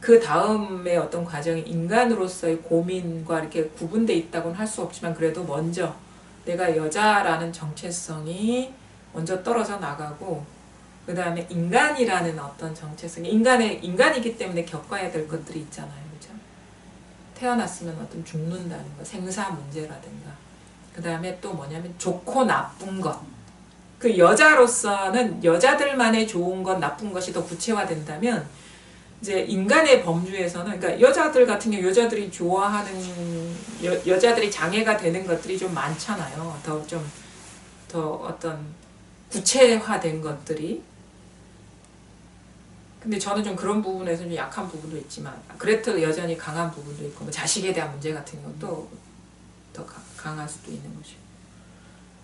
그 다음에 어떤 과정이 인간으로서의 고민과 이렇게 구분돼 있다고는 할 수 없지만, 그래도 먼저 내가 여자라는 정체성이 먼저 떨어져 나가고, 그 다음에 인간이라는 어떤 정체성, 인간이기 때문에 겪어야 될 것들이 있잖아요. 태어났으면 어떤 죽는다는 거, 생사 문제라든가, 그 다음에 또 뭐냐면 좋고 나쁜 것. 그 여자로서는 여자들만의 좋은 것, 나쁜 것이 더 구체화된다면, 이제 인간의 범주에서는, 그러니까 여자들 같은 경우 여자들이 좋아하는, 여자들이 장애가 되는 것들이 좀 많잖아요. 더 어떤 구체화된 것들이. 근데 저는 좀 그런 부분에서 좀 약한 부분도 있지만, 그래도 여전히 강한 부분도 있고, 뭐 자식에 대한 문제 같은 것도 더 강할 수도 있는 것이고.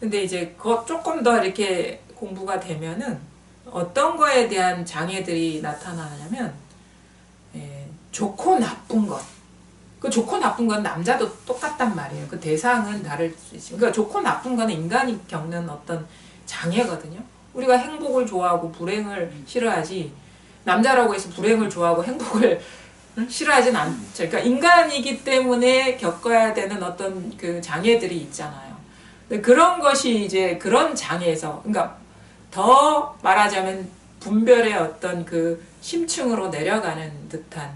근데 이제 조금 더 이렇게 공부가 되면은 어떤 거에 대한 장애들이 나타나냐면, 좋고 나쁜 것. 그 좋고 나쁜 건 남자도 똑같단 말이에요. 그 대상은 다를 수 있지만, 그러니까 좋고 나쁜 거는 인간이 겪는 어떤 장애거든요. 우리가 행복을 좋아하고 불행을 싫어하지, 남자라고 해서 불행을 좋아하고 행복을 싫어하진 않죠. 그러니까 인간이기 때문에 겪어야 되는 어떤 그 장애들이 있잖아요. 그런 것이 이제 그런 장애에서, 그러니까 더 말하자면 분별의 어떤 그 심층으로 내려가는 듯한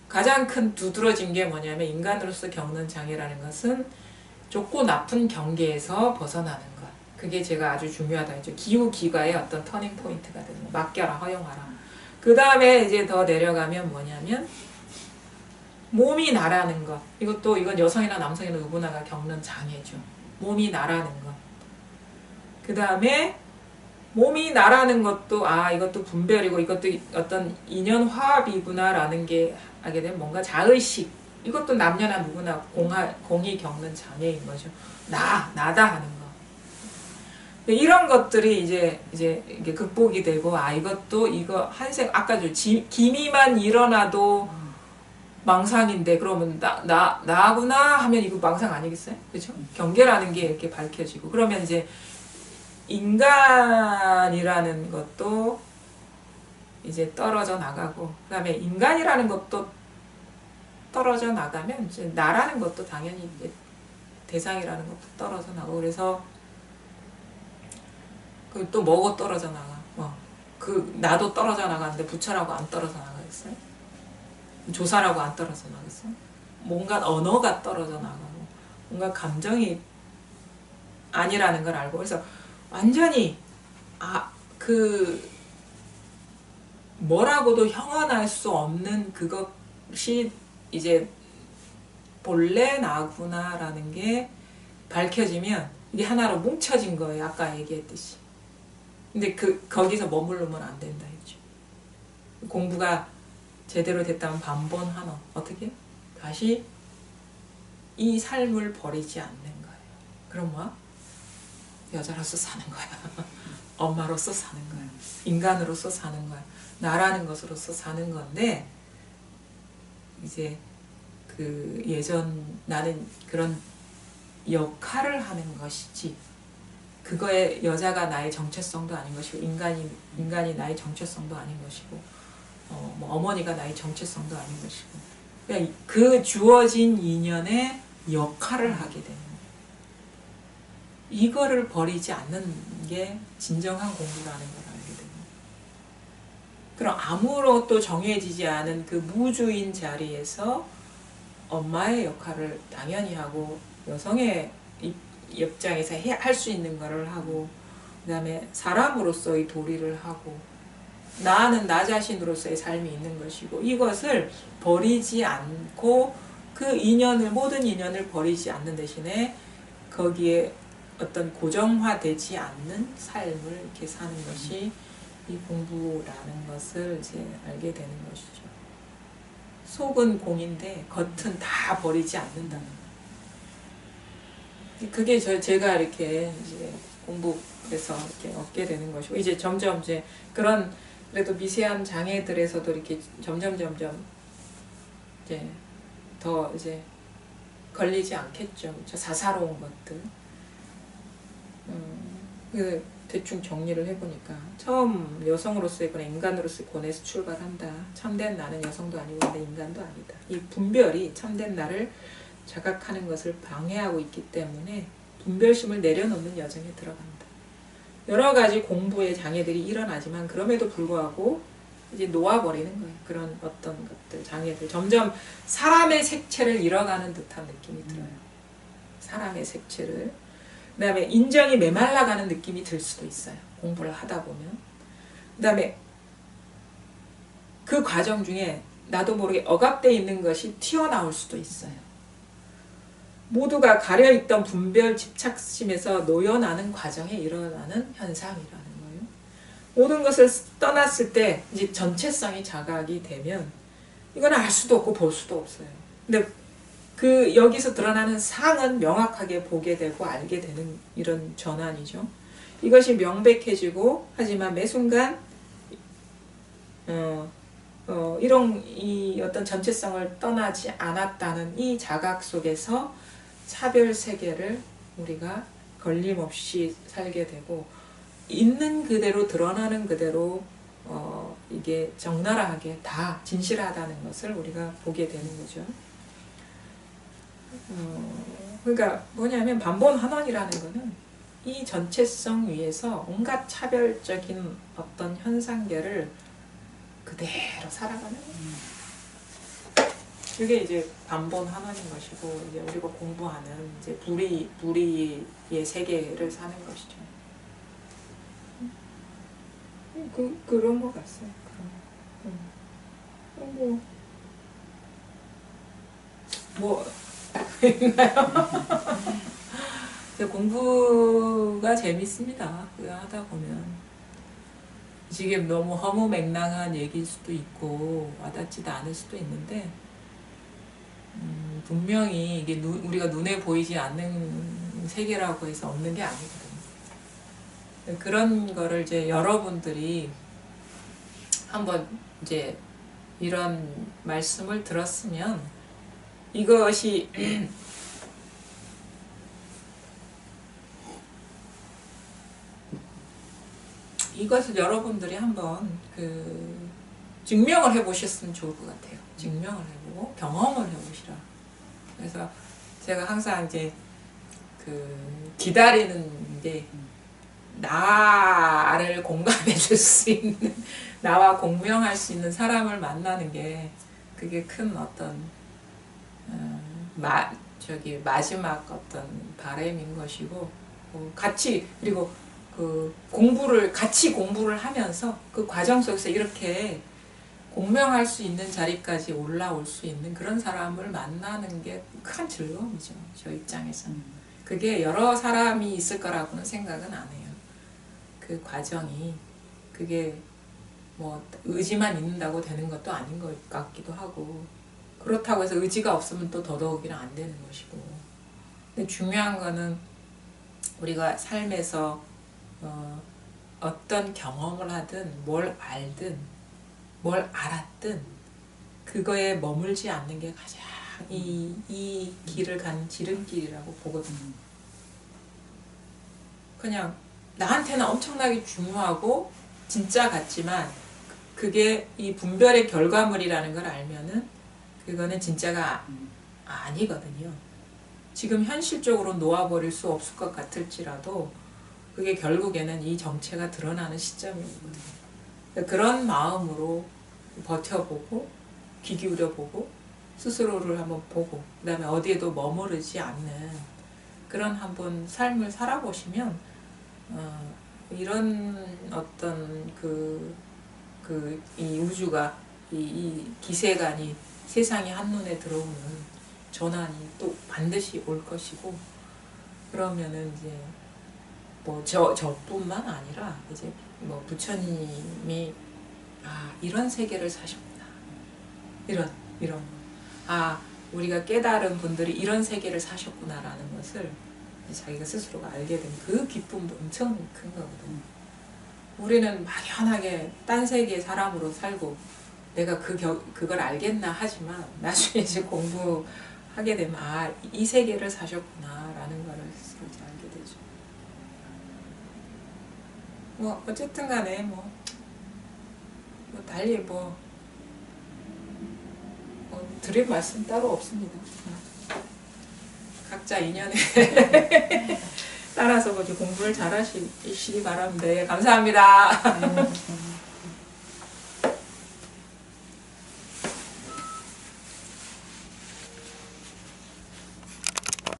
가장 큰 두드러진 게 뭐냐면, 인간으로서 겪는 장애라는 것은 좋고 나쁜 경계에서 벗어나는 것. 그게 제가 아주 중요하다 했죠. 기후 기과의 어떤 터닝 포인트가 되는 거. 맡겨라, 허용하라. 그 다음에 이제 더 내려가면 뭐냐면 몸이 나라는 것. 이건 여성이나 남성이나 누구나가 겪는 장애죠. 몸이 나라는 것. 그 다음에 몸이 나라는 것도 이것도 분별이고 이것도 어떤 인연화합이구나라는 게 알게 되면 뭔가 자의식. 이것도 남녀나 누구나 공이 겪는 장애인 거죠. 나다 하는 거. 이런 것들이 이제 이게 극복이 되고 이거 한생 아까 기미만 일어나도 망상인데 그러면 나구나 하면 이거 망상 아니겠어요? 그렇죠? 경계라는 게 이렇게 밝혀지고 그러면 이제 인간이라는 것도 이제 떨어져 나가고 그다음에 인간이라는 것도 떨어져 나가면 이제 나라는 것도 당연히 이제 대상이라는 것도 떨어져 나가고 그래서 또 뭐가 떨어져 나가? 나도 떨어져 나가는데 부처라고 안 떨어져 나가겠어요? 조사라고 안 떨어져 나가겠어요? 뭔가 언어가 떨어져 나가고 뭔가 감정이 아니라는 걸 알고 그래서 완전히 뭐라고도 형언할 수 없는 그것이 이제 본래 나구나라는 게 밝혀지면 이게 하나로 뭉쳐진 거예요. 아까 얘기했듯이. 근데 거기서 머무르면 안 된다 했죠. 공부가 제대로 됐다면 반본하너 어떻게? 다시 이 삶을 버리지 않는 거예요. 그럼 뭐? 여자로서 사는 거야. 엄마로서 사는 거야. 인간으로서 사는 거야. 나라는 것으로서 사는 건데 이제 나는 그런 역할을 하는 것이지 그거에 여자가 나의 정체성도 아닌 것이고 인간이 나의 정체성도 아닌 것이고 어머니가 나의 정체성도 아닌 것이고 그냥 그 주어진 인연의 역할을 하게 되는 거예요. 이거를 버리지 않는 게 진정한 공부라는 걸 알게 되고 그럼 아무것도 정해지지 않은 그 무주인 자리에서 엄마의 역할을 당연히 하고 여성의 입장에서 할 수 있는 거를 하고 그 다음에 사람으로서의 도리를 하고 나는 나 자신으로서의 삶이 있는 것이고 이것을 버리지 않고 모든 인연을 버리지 않는 대신에 거기에 어떤 고정화되지 않는 삶을 이렇게 사는 것이 이 공부라는 것을 이제 알게 되는 것이죠. 속은 공인데 겉은 다 버리지 않는다는 거예요. 그게 제가 이렇게 이제 공부에서 이렇게 얻게 되는 것이고 이제 점점 이제 그런 그래도 미세한 장애들에서도 이렇게 점점 이제 더 이제 걸리지 않겠죠. 그렇죠? 사사로운 것들. 대충 정리를 해보니까 처음 여성으로서의 거나 인간으로서의 권에서 출발한다. 참된 나는 여성도 아니고 근데 인간도 아니다. 이 분별이 참된 나를 자각하는 것을 방해하고 있기 때문에 분별심을 내려놓는 여정에 들어간다. 여러 가지 공부의 장애들이 일어나지만 그럼에도 불구하고 이제 놓아버리는 거예요. 그런 어떤 것들, 장애들. 점점 사람의 색채를 잃어가는 듯한 느낌이 들어요. 사람의 색채를. 그 다음에 인정이 메말라가는 느낌이 들 수도 있어요. 공부를 하다 보면. 그 다음에 그 과정 중에 나도 모르게 억압되어 있는 것이 튀어나올 수도 있어요. 모두가 가려있던 분별 집착심에서 놓여나는 과정에 일어나는 현상이라는 거예요. 모든 것을 떠났을 때 이제 전체성이 자각이 되면 이건 알 수도 없고 볼 수도 없어요. 근데 여기서 드러나는 상은 명확하게 보게 되고 알게 되는 이런 전환이죠. 이것이 명백해지고 하지만 매 순간 이 어떤 전체성을 떠나지 않았다는 이 자각 속에서 차별 세계를 우리가 걸림없이 살게 되고 있는 그대로 드러나는 그대로 이게 적나라하게 다 진실하다는 것을 우리가 보게 되는 거죠. 그러니까 뭐냐면 반본환원이라는 거는 이 전체성 위에서 온갖 차별적인 어떤 현상계를 그대로 살아가는 거예요. 이게 이제 반본하나인 것이고 이제 우리가 공부하는 이제 불의의 세계를 사는 것이죠. 그런 것 같아요. 있나요? 공부가 재밌습니다. 그거 하다 보면. 지금 너무 허무맹랑한 얘기일 수도 있고 와닿지도 않을 수도 있는데 분명히 이게 우리가 눈에 보이지 않는 세계라고 해서 없는 게 아니거든요. 그런 거를 이제 여러분들이 한번 이제 이런 말씀을 들었으면 이것이 이것을 여러분들이 한번 증명을 해보셨으면 좋을 것 같아요. 증명을 해보고 경험을 해보시라. 그래서 제가 항상 이제 기다리는 게 나를 공감해 줄 수 있는 나와 공명할 수 있는 사람을 만나는 게 그게 큰 어떤 마지막 어떤 바람인 것이고 같이 그리고 같이 공부를 하면서 그 과정 속에서 이렇게 공명할 수 있는 자리까지 올라올 수 있는 그런 사람을 만나는 게 큰 즐거움이죠. 저 입장에서는. 그게 여러 사람이 있을 거라고는 생각은 안 해요. 그 과정이 그게 뭐 의지만 있는다고 되는 것도 아닌 것 같기도 하고 그렇다고 해서 의지가 없으면 또 더더욱이나 안 되는 것이고 근데 중요한 거는 우리가 삶에서 어떤 경험을 하든 뭘 알든 뭘 알았든 그거에 머물지 않는 게 가장 이 길을 가는 지름길이라고 보거든요. 그냥 나한테는 엄청나게 중요하고 진짜 같지만 그게 이 분별의 결과물이라는 걸 알면은 그거는 진짜가 아니거든요. 지금 현실적으로 놓아버릴 수 없을 것 같을지라도 그게 결국에는 이 정체가 드러나는 시점이거든요. 그런 마음으로 버텨보고 귀 기울여보고 스스로를 한번 보고 그 다음에 어디에도 머무르지 않는 그런 한번 삶을 살아보시면 이런 어떤 이 우주가 이 기세간이 세상이 한눈에 들어오는 전환이 또 반드시 올 것이고 그러면은 이제 뭐 저뿐만 아니라 이제 뭐 부처님이 이런 세계를 사셨구나 이런 우리가 깨달은 분들이 이런 세계를 사셨구나라는 것을 자기가 스스로가 알게 된 그 기쁨도 엄청 큰 거거든요. 우리는 막연하게 딴 세계의 사람으로 살고 내가 그걸 알겠나 하지만 나중에 이제 공부하게 되면 이 세계를 사셨구나라는 거를 스스로 이제 알게 되죠. 뭐 어쨌든 간에 뭐 달리 드릴 말씀 따로 없습니다. 각자 인연에 따라서 공부를 잘 하시기 바랍니다. 예, 감사합니다.